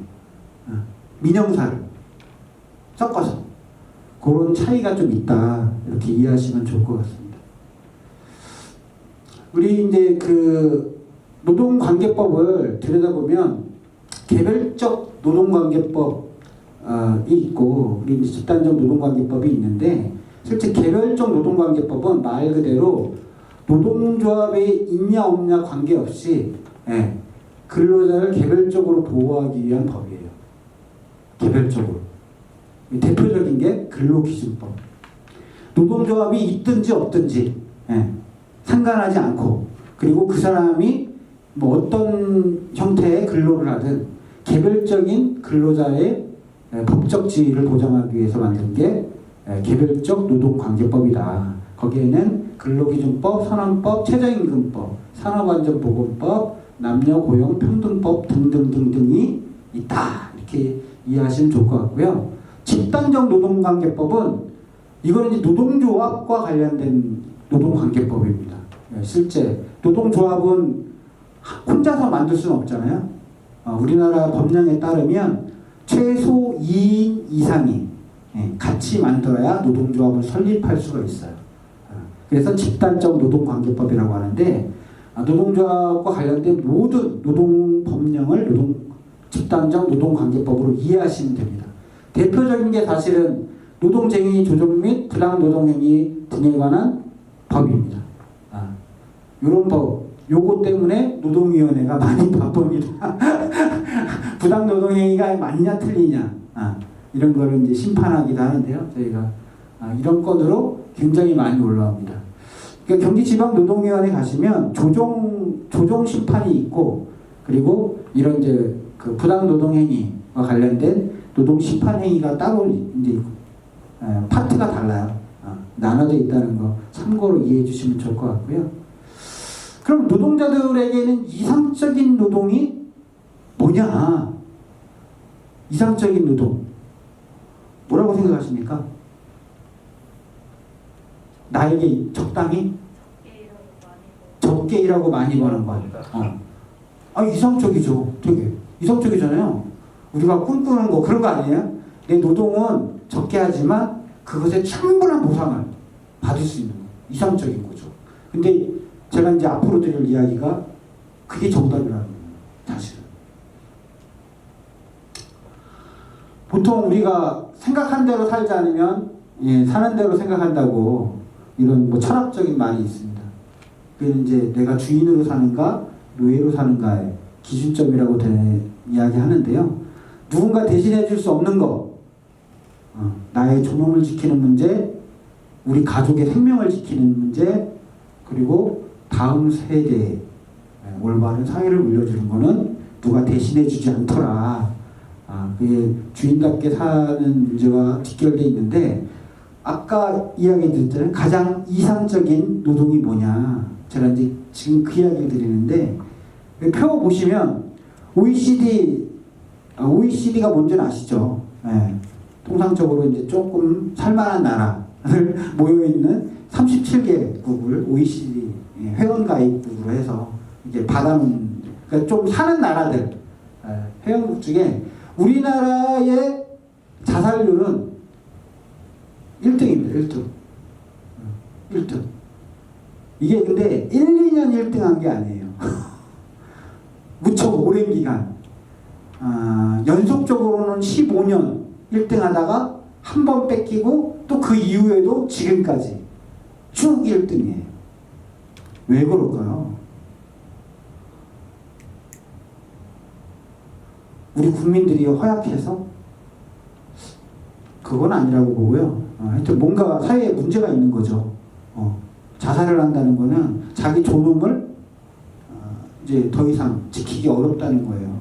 민형사를 섞어서. 그런 차이가 좀 있다. 이렇게 이해하시면 좋을 것 같습니다. 우리 이제 그 노동관계법을 들여다보면 개별적 노동관계법이 있고 우리 이제 집단적 노동관계법이 있는데 실제 개별적 노동관계법은 말 그대로 노동조합에 있냐 없냐 관계없이 근로자를 개별적으로 보호하기 위한 법이에요. 개별적으로. 대표적인 게 근로기준법. 노동조합이 있든지 없든지 상관하지 않고 그리고 그 사람이 뭐 어떤 형태의 근로를 하든 개별적인 근로자의 법적 지위를 보장하기 위해서 만든 게 개별적 노동관계법이다. 거기에는 근로기준법, 선언법, 최저임금법, 산업안전보건법, 남녀고용평등법 등등등등이 있다. 이렇게 이해하시면 좋을 것 같고요. 집단적 노동관계법은 이거는 이제 노동조합과 관련된 노동관계법입니다. 실제 노동조합은 혼자서 만들 수는 없잖아요. 우리나라 법령에 따르면 최소 2인 이상이 같이 만들어야 노동조합을 설립할 수가 있어요. 그래서 집단적 노동관계법이라고 하는데 노동조합과 관련된 모든 노동법령을 집단적 노동관계법으로 이해하시면 됩니다. 대표적인 게 사실은 노동쟁의 조정 및 부당노동행위 등에 관한 법입니다. 이런 법, 요거 때문에 노동위원회가 많이 바쁩니다. 부당노동행위가 맞냐 틀리냐 이런 거를 이제 심판하기도 하는데요. 저희가 이런 건으로 굉장히 많이 올라옵니다. 그러니까 경기지방노동위원회 가시면 조정 심판이 있고 그리고 이런 이제 그 부당노동행위와 관련된 노동심판행위가 따로 이제 파트가 달라요. 나눠져 있다는 거 참고로 이해해 주시면 좋을 것 같고요. 그럼 노동자들에게는 이상적인 노동이 뭐냐? 이상적인 노동 뭐라고 생각하십니까? 나에게 적당히 적게 일하고 많이 버는 거. 이상적이죠. 되게 이상적이잖아요. 우리가 꿈꾸는 거 그런 거 아니에요? 내 노동은 적게 하지만 그것에 충분한 보상을 받을 수 있는 거. 이상적인 거죠. 근데 제가 이제 앞으로 드릴 이야기가 그게 정답이라는 거예요. 사실은. 보통 우리가 생각한 대로 살지 않으면 사는 대로 생각한다고 이런 뭐 철학적인 말이 있습니다. 그게 이제 내가 주인으로 사는가 노예로 사는가의 기준점이라고 이야기하는데요. 누군가 대신해 줄 수 없는 거, 나의 존엄을 지키는 문제, 우리 가족의 생명을 지키는 문제, 그리고 다음 세대에 올바른 사회를 물려주는 거는 누가 대신해 주지 않더라. 그게 주인답게 사는 문제와 직결되어 있는데 아까 이야기 드렸잖아요. 가장 이상적인 노동이 뭐냐. 제가 이제 지금 그 이야기를 드리는데 표 보시면 OECD가 뭔지는 아시죠? 통상적으로 이제 조금 살만한 나라를 모여있는 37개국을 OECD 회원가입국으로 해서 이제 받아놓은, 그러니까 좀 사는 나라들, 회원국 중에 우리나라의 자살률은 1등입니다. 1등. 이게 근데 1, 2년 1등 한 게 아니에요. 무척 오랜 기간. 연속적으로는 15년 1등 하다가 한 번 뺏기고 또 그 이후에도 지금까지 쭉 1등이에요. 왜 그럴까요? 우리 국민들이 허약해서? 그건 아니라고 보고요. 하여튼 뭔가 사회에 문제가 있는 거죠. 자살을 한다는 거는 자기 존엄을 이제 더 이상 지키기 어렵다는 거예요.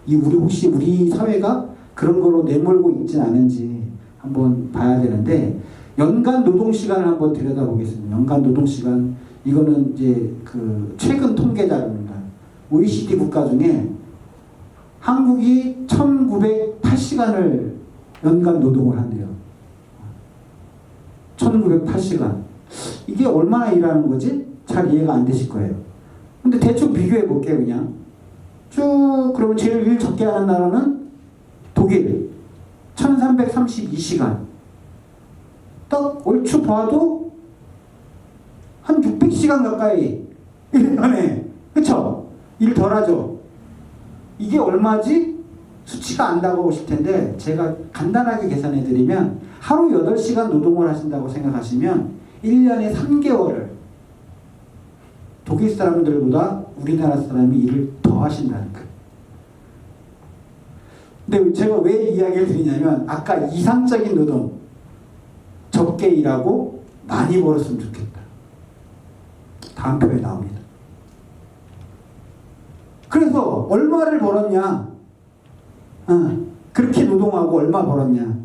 이 혹시 우리 사회가 그런 거로 내몰고 있진 않은지 한번 봐야 되는데, 연간 노동 시간을 한번 들여다보겠습니다. 연간 노동 시간, 이거는 이제 그 최근 통계 자료입니다. OECD 국가 중에 한국이 1908시간을 연간 노동을 한대요. 1908시간. 이게 얼마나 일하는 거지? 잘 이해가 안 되실 거예요. 근데 대충 비교해 볼게요, 그냥. 쭉, 그러면 제일 일 적게 하는 나라는 독일. 1332시간. 딱 얼추 봐도 한 600시간 가까이 1년에. 그쵸? 일 덜 하죠? 이게 얼마지? 수치가 안 다가오실 텐데, 제가 간단하게 계산해 드리면 하루 8시간 노동을 하신다고 생각하시면 1년에 3개월을 독일 사람들보다 우리나라 사람이 일을 더 하신다는 거예요. 근데 제가 왜 이야기를 드리냐면, 아까 이상적인 노동, 적게 일하고 많이 벌었으면 좋겠다. 다음 표에 나옵니다. 그래서 얼마를 벌었냐? 그렇게 노동하고 얼마 벌었냐?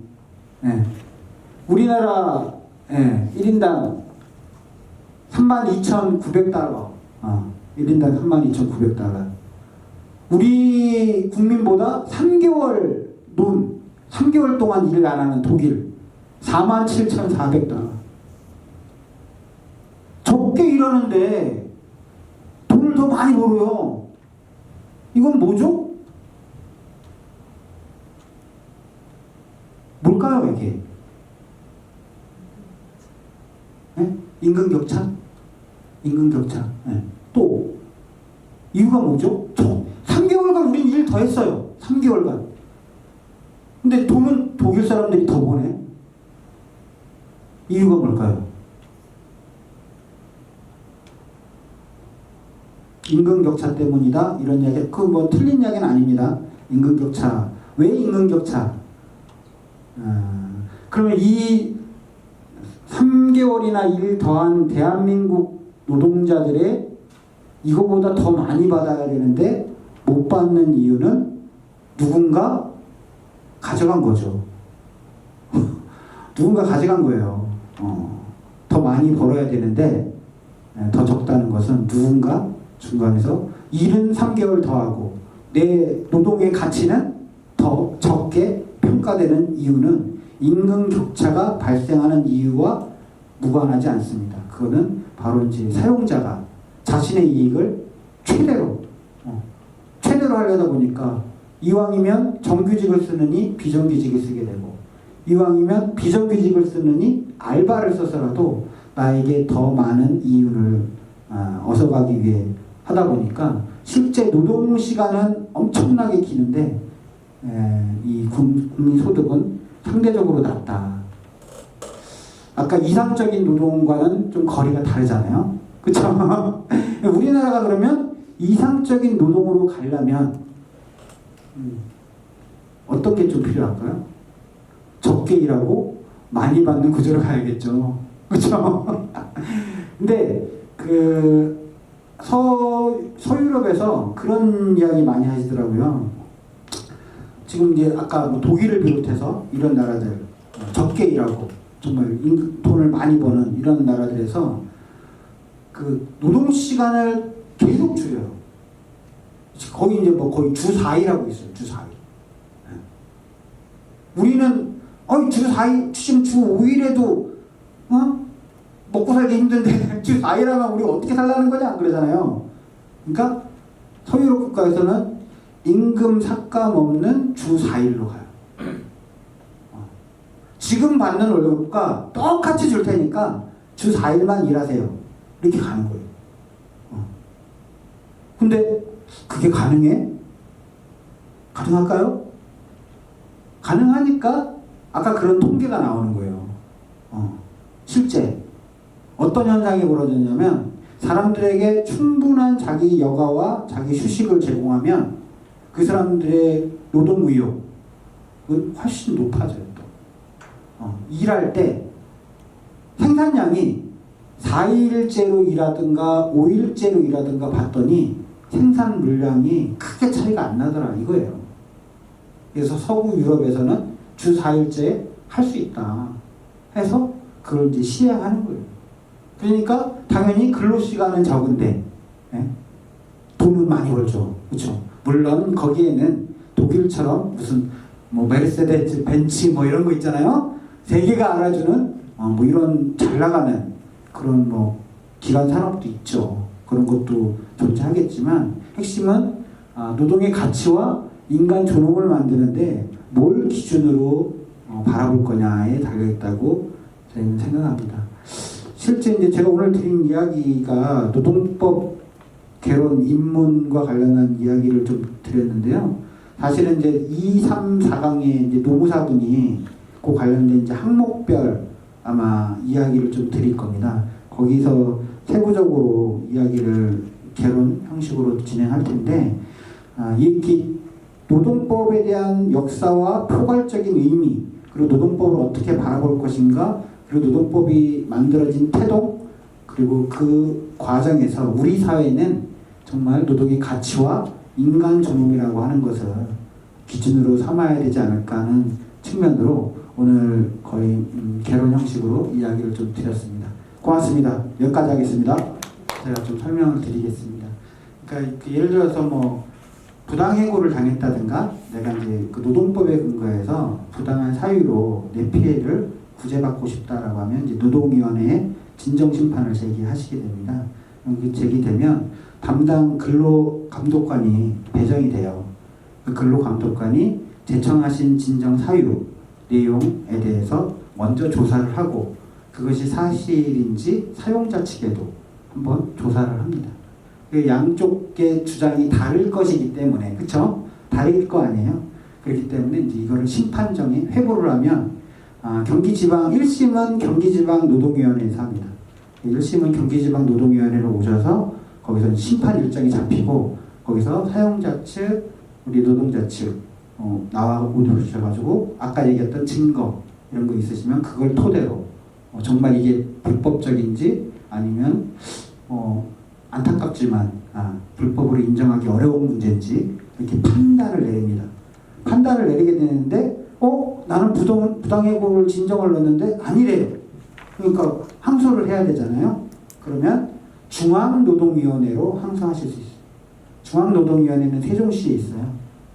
우리나라 1인당 32,900달러. 1인당 32,900달러. 우리 국민보다 3개월 동안 일을 안 하는 독일 47,400달러. 적게 일하는데 돈을 더 많이 벌어요. 이건 뭐죠? 뭘까요, 이게? 임금격차? 임금격차. 또 이유가 뭐죠? 3개월간 우린 일 더 했어요. 3개월간. 근데 돈은 독일 사람들이 더 버네. 이유가 뭘까요? 임금격차 때문이다, 이런 이야기. 그 뭐 틀린 이야기는 아닙니다. 임금격차. 왜 임금격차? 그러면 이 3개월이나 일 더한 대한민국 노동자들의 이거보다 더 많이 받아야 되는데 못 받는 이유는 누군가 가져간 거죠. 누군가 가져간 거예요. 더 많이 벌어야 되는데 더 적다는 것은 누군가 중간에서 일은 3개월 더 하고 내 노동의 가치는 더 적게 평가되는 이유는 임금 격차가 발생하는 이유와 무관하지 않습니다. 그거는 바로 이제 사용자가 자신의 이익을 최대로 하려다 보니까, 이왕이면 정규직을 쓰느니 비정규직을 쓰게 되고, 이왕이면 비정규직을 쓰느니 알바를 써서라도 나에게 더 많은 이윤을 얻어가기 위해 하다 보니까 실제 노동 시간은 엄청나게 기는데 이 국민 소득은 상대적으로 낮다. 아까 이상적인 노동과는 좀 거리가 다르잖아요. 그렇죠? 우리나라가 그러면 이상적인 노동으로 가려면 어떤 게 좀 필요할까요? 적게 일하고 많이 받는 구조로 가야겠죠. 그렇죠? 근데 그 서유럽에서 그런 이야기 많이 하시더라고요. 지금 이제 아까 뭐 독일을 비롯해서 이런 나라들, 적게 일하고 정말 돈을 많이 버는 이런 나라들에서 그 노동 시간을 계속 줄여요. 거의 이제 뭐 거의 주 4일 있어요. 주 4일. 우리는 주 4일, 지금 주 5일에도 먹고 살기 힘든데 주 4일 하면 우리 어떻게 살라는 거냐 그러잖아요. 그러니까 서유럽 국가에서는 임금 삭감 없는 주 4일로 가요. 지금 받는 월급과 똑같이 줄 테니까 주 4일만 일하세요. 이렇게 가는 거예요. 근데 그게 가능해? 가능할까요? 가능하니까 아까 그런 통계가 나오는 거예요. 실제 어떤 현상이 벌어졌냐면, 사람들에게 충분한 자기 여가와 자기 휴식을 제공하면 그 사람들의 노동 의욕은 훨씬 높아져요. 일할 때 생산량이 4일제로 일하든가 5일제로 일하든가 봤더니 생산 물량이 크게 차이가 안 나더라 이거예요. 그래서 서구 유럽에서는 주 4일제 할 수 있다 해서 그걸 이제 시행하는 거예요. 그러니까 당연히 근로시간은 적은데 예? 돈은 많이 벌죠. 그렇죠? 물론 거기에는 독일처럼 무슨 뭐 메르세데스 벤츠 뭐 이런 거 있잖아요. 세계가 알아주는 뭐 이런 잘 나가는 그런 뭐 기관 산업도 있죠. 그런 것도 존재하겠지만 핵심은 노동의 가치와 인간 존엄을 만드는데 뭘 기준으로 바라볼 거냐에 달려있다고 저희는 생각합니다. 실제 이제 제가 오늘 드린 이야기가 노동법 개론 입문과 관련한 이야기를 좀 드렸는데요. 사실은 이제 2, 3, 4강에 이제 노무사분이 그 관련된 이제 항목별 아마 이야기를 좀 드릴 겁니다. 거기서 세부적으로 이야기를 개론 형식으로 진행할 텐데, 이 노동법에 대한 역사와 포괄적인 의미, 그리고 노동법을 어떻게 바라볼 것인가, 그리고 노동법이 만들어진 태도, 그리고 그 과정에서 우리 사회는 정말 노동의 가치와 인간 존엄이라고 하는 것을 기준으로 삼아야 되지 않을까 하는 측면으로 오늘 거의 개론 형식으로 이야기를 좀 드렸습니다. 고맙습니다. 여기까지 하겠습니다. 제가 좀 설명을 드리겠습니다. 그러니까 예를 들어서 뭐 부당해고를 당했다든가 내가 이제 그 노동법에 근거해서 부당한 사유로 내 피해를 구제받고 싶다라고 하면 이제 노동위원회에 진정심판을 제기하시게 됩니다. 그 제기되면 담당 근로감독관이 배정이 돼요. 그 근로감독관이 제청하신 진정 사유 내용에 대해서 먼저 조사를 하고 그것이 사실인지 사용자 측에도 한번 조사를 합니다. 그 양쪽의 주장이 다를 것이기 때문에 그렇죠? 다를 거 아니에요. 그렇기 때문에 이제 이거를 심판정에 회부를 하면 경기지방 1심은 경기지방노동위원회에서 합니다. 1심은 경기지방노동위원회로 오셔서 거기서 심판 일정이 잡히고 거기서 사용자 측, 우리 노동자 측 나와 오셔가지고 아까 얘기했던 증거 이런 거 있으시면 그걸 토대로 정말 이게 불법적인지 아니면 안타깝지만 불법으로 인정하기 어려운 문제인지 이렇게 판단을 내립니다. 판단을 내리게 되는데 나는 부당해고를 진정을 넣었는데 아니래요. 그러니까 항소를 해야 되잖아요. 그러면 중앙노동위원회로 항소하실 수 있어요. 중앙노동위원회는 세종시에 있어요.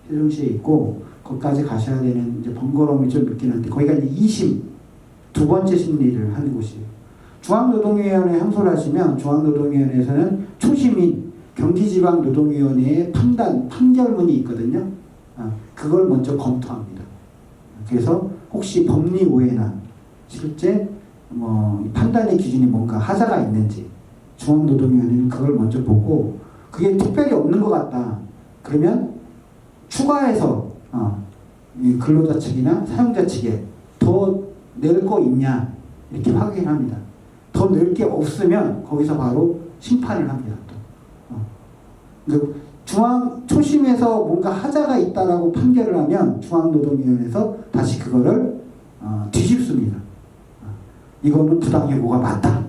세종시에 있고 거기까지 가셔야 되는 이제 번거로움이 좀 있긴 한데 거기가 이제 2심 두 번째 심리를 하는 곳이에요. 중앙노동위원회에 항소를 하시면 중앙노동위원회에서는 초심인 경기지방노동위원회의 판결문이 있거든요. 그걸 먼저 검토합니다. 그래서 혹시 법리 오해나 실제 판단의 기준이 뭔가 하자가 있는지 중앙노동위원회는 그걸 먼저 보고 그게 특별히 없는 것 같다. 그러면 추가해서 이 근로자 측이나 사용자 측에 더 낼 거 있냐 이렇게 확인합니다. 더 낼 게 없으면 거기서 바로 심판을 합니다. 또. 초심에서 뭔가 하자가 있다라고 판결을 하면 중앙노동위원회에서 다시 그거를 뒤집습니다. 이거는 부당해고가 맞다.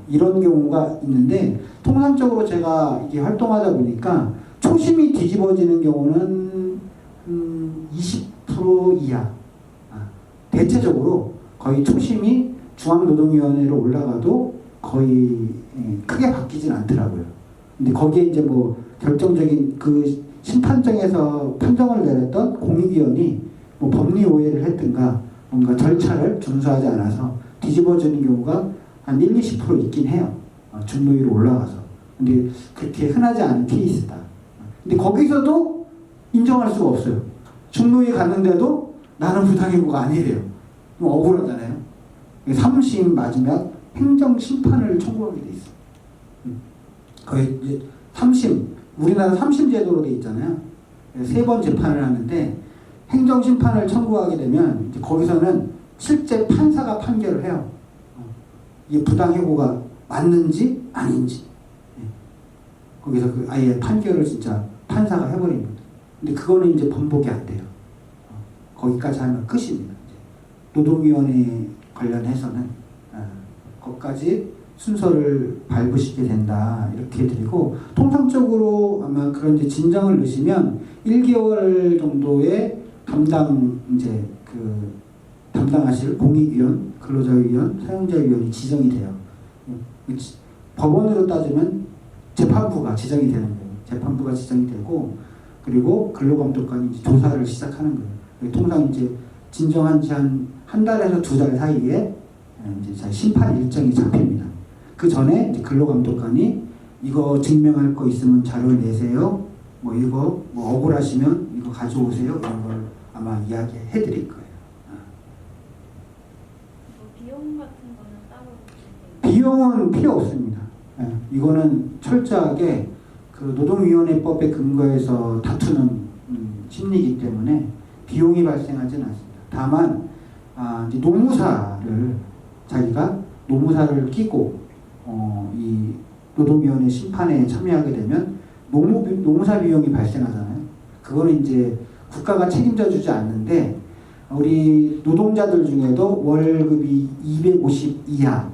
이런 경우가 있는데 통상적으로 제가 이게 활동하다 보니까 초심이 뒤집어지는 경우는 20% 이하. 대체적으로 거의 초심이 중앙노동위원회로 올라가도 거의 크게 바뀌진 않더라고요. 근데 거기에 이제 뭐 결정적인 그 심판정에서 판정을 내렸던 공익위원이 뭐 법리 오해를 했든가 뭔가 절차를 준수하지 않아서 뒤집어지는 경우가 한 1, 20% 있긴 해요. 중노위로 올라가서. 근데 그렇게 흔하지 않은 케이스다. 근데 거기서도 인정할 수가 없어요. 중노위에 갔는데도 나는 부당해고가 아니래요. 그럼 억울하잖아요. 3심 맞으면 행정심판을 청구하게 돼 있어요. 거의 이제 3심, 우리나라 3심 제도로 돼 있잖아요. 3번 재판을 하는데 행정심판을 청구하게 되면 이제 거기서는 실제 판사가 판결을 해요. 이게 부당해고가 맞는지 아닌지. 거기서 아예 판결을 진짜 판사가 해버립니다. 근데 그거는 이제 번복이 안 돼요. 거기까지 하면 끝입니다. 노동위원회 관련해서는 거기까지 순서를 밟으시게 된다 이렇게 드리고 통상적으로 아마 그런 이제 진정을 넣으시면 1개월 정도의 담당하실 공익위원, 근로자위원, 사용자위원이 지정이 돼요. 법원으로 따지면 재판부가 지정이 되는 거예요. 재판부가 지정이 되고 그리고 근로감독관이 이제 조사를 시작하는 거예요. 통상 이제 진정한 지 한 달에서 2달 사이에 이제 심판 일정이 잡힙니다. 그 전에 이제 근로감독관이 이거 증명할 거 있으면 자료를 내세요. 뭐 이거 뭐 억울하시면 이거 가져오세요. 이런 걸 아마 이야기해 드릴 거예요. 비용 같은 거는 따로 비용은 필요 없습니다. 이거는 철저하게 그 노동위원회법에 근거해서 다투는 심리이기 때문에 비용이 발생하지는 않습니다. 다만 이제 자기가 노무사를 끼고 이 노동위원회 심판에 참여하게 되면 노무사 비용이 발생하잖아요. 그거는 이제 국가가 책임져 주지 않는데 우리 노동자들 중에도 월급이 250 이하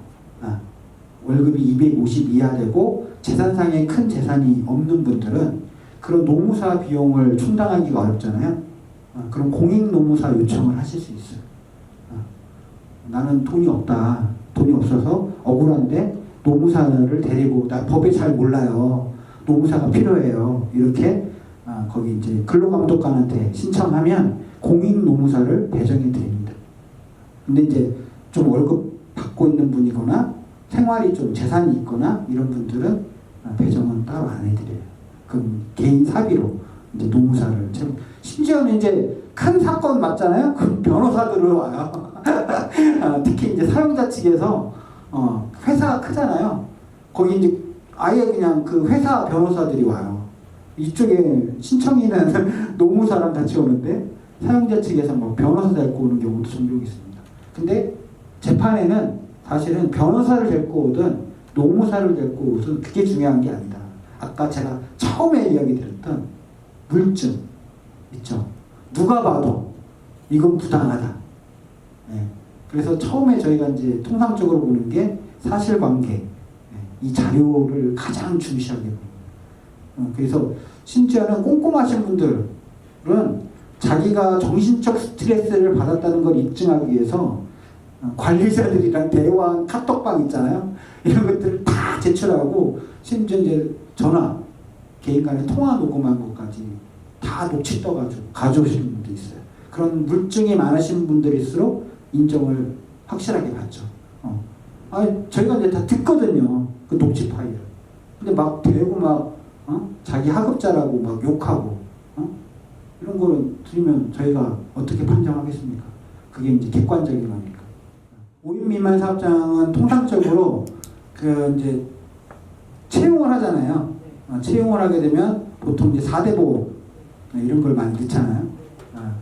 되고 재산상에 큰 재산이 없는 분들은 그런 노무사 비용을 충당하기가 어렵잖아요. 그럼 공익노무사 요청을 하실 수 있어요. 나는 돈이 없어서 억울한데 노무사를 데리고 나 법에 잘 몰라요. 노무사가 필요해요. 이렇게 거기 이제 근로감독관한테 신청하면 공익노무사를 배정해 드립니다. 근데 이제 좀 월급 받고 있는 분이거나 생활이 좀 재산이 있거나 이런 분들은 배정은 따로 안 해드려요. 그럼 개인 사비로 이제 노무사를 심지어는 이제 큰 사건 맞잖아요. 그 변호사들을 와요. 특히 이제 사용자 측에서 회사가 크잖아요. 거기 이제 아예 그냥 그 회사 변호사들이 와요. 이쪽에 신청인은 노무사랑 같이 오는데 사용자 측에서 뭐 변호사 데리고 오는 경우도 종종 있습니다. 근데 재판에는 사실은 변호사를 데리고 오든 노무사를 데리고 오든 그게 중요한 게 아니다. 아까 제가 처음에 이야기 드렸던 물증 있죠. 누가 봐도 이건 부당하다. 네. 그래서 처음에 저희가 이제 통상적으로 보는 게 사실관계, 이 자료를 가장 중시하게 봅니다. 그래서 심지어는 꼼꼼하신 분들은 자기가 정신적 스트레스를 받았다는 걸 입증하기 위해서 관리자들이랑 대화한 카톡방 있잖아요. 이런 것들을 다 제출하고 심지어 이제 전화, 개인 간의 통화 녹음한 것까지 다 녹취 떠가지고 가져오시는 분도 있어요. 그런 물증이 많으신 분들일수록 인정을 확실하게 받죠. 저희가 이제 다 듣거든요. 그 녹취 파일을. 근데 막 대고 자기 하급자라고 막 욕하고 이런 거를 들으면 저희가 어떻게 판정하겠습니까? 그게 이제 객관적인 거니까. 5인 미만 사업장은 통상적으로 그 이제 채용을 하잖아요. 채용을 하게 되면 보통 이제 4대 보험 이런 걸 많이 넣잖아요.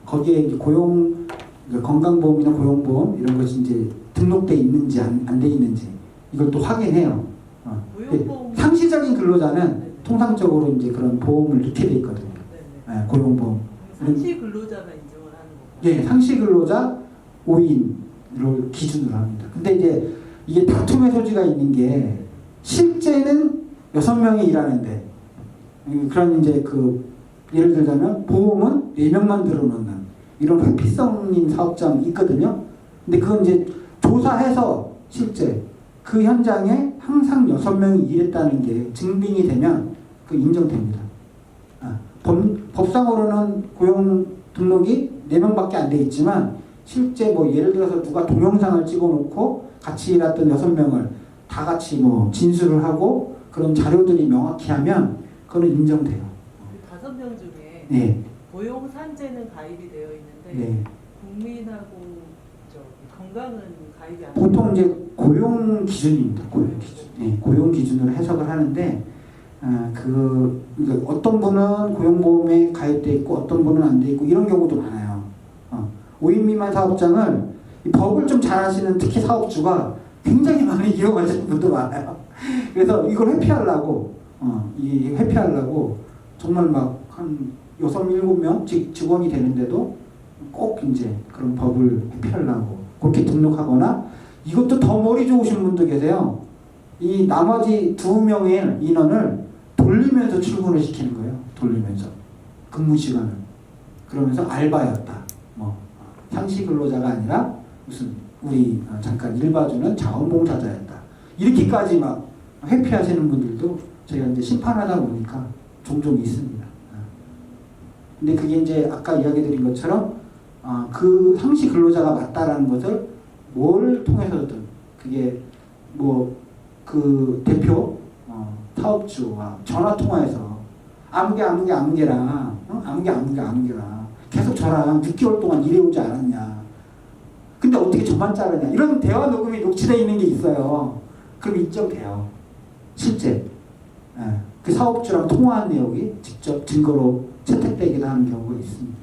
거기에 이제 건강보험이나 고용보험 이런 것이 이제 등록돼 있는지 안 돼 있는지 이걸 또 확인해요. 상시적인 근로자는 통상적으로 이제 그런 보험을 넣게 돼 있거든요. 고용보험. 상시 근로자가 인정을 하는 거예요. 예, 상시 근로자 5인을 기준으로 합니다. 근데 이제 이게 다툼의 소지가 있는 게 실제는 6명이 일하는데 그런 이제 예를 들자면 보험은 4명만 들어놓는 이런 회피성인 사업장이 있거든요. 근데 그건 이제 조사해서 실제 그 현장에 항상 6명이 일했다는 게 증빙이 되면 그 인정됩니다. 법상으로는 고용 등록이 4명밖에 안 돼 있지만 실제 뭐 예를 들어서 누가 동영상을 찍어놓고 같이 일했던 6명을 다 같이 뭐 진술을 하고 그런 자료들이 명확히 하면 그거는 인정돼요. 그 5명 중에 네. 고용 산재는 가입이 되어 있는데 네. 국민하고 건강은 가입이 안 보통 이제 고용 기준입니다. 고용 기준. 네, 고용 기준으로 해석을 하는데 그러니까 어떤 분은 고용보험에 가입돼 있고 어떤 분은 안 돼 있고 이런 경우도 많아요. 5인 미만 사업장을 이 법을 좀 잘 아시는 특히 사업주가 굉장히 많이 이용하시는 분도 많아요. 그래서 이걸 회피하려고 정말 막 한 6, 7명 직원이 되는데도 꼭 이제 그런 법을 회피하려고 그렇게 등록하거나 이것도 더 머리 좋으신 분도 계세요. 이 나머지 2명의 인원을 돌리면서 출근을 시키는 거예요. 돌리면서 근무 시간을. 그러면서 알바였다. 뭐 상시 근로자가 아니라 무슨 우리 잠깐 일봐주는 자원봉사자였다. 이렇게까지 막 회피하시는 분들도 저희가 이제 심판하다 보니까 종종 있습니다. 근데 그게 이제 아까 이야기 드린 것처럼 그 상시 근로자가 맞다라는 것을 뭘 통해서든 그게 뭐 그 대표 사업주와 전화 통화해서 아무개랑 계속 저랑 6개월 동안 일해오지 않았냐. 근데 어떻게 저만 자르냐. 이런 대화 녹음이 녹취되어 있는 게 있어요. 그럼 인정돼요. 실제 그 사업주랑 통화한 내용이 직접 증거로 채택되기도 하는 경우가 있습니다.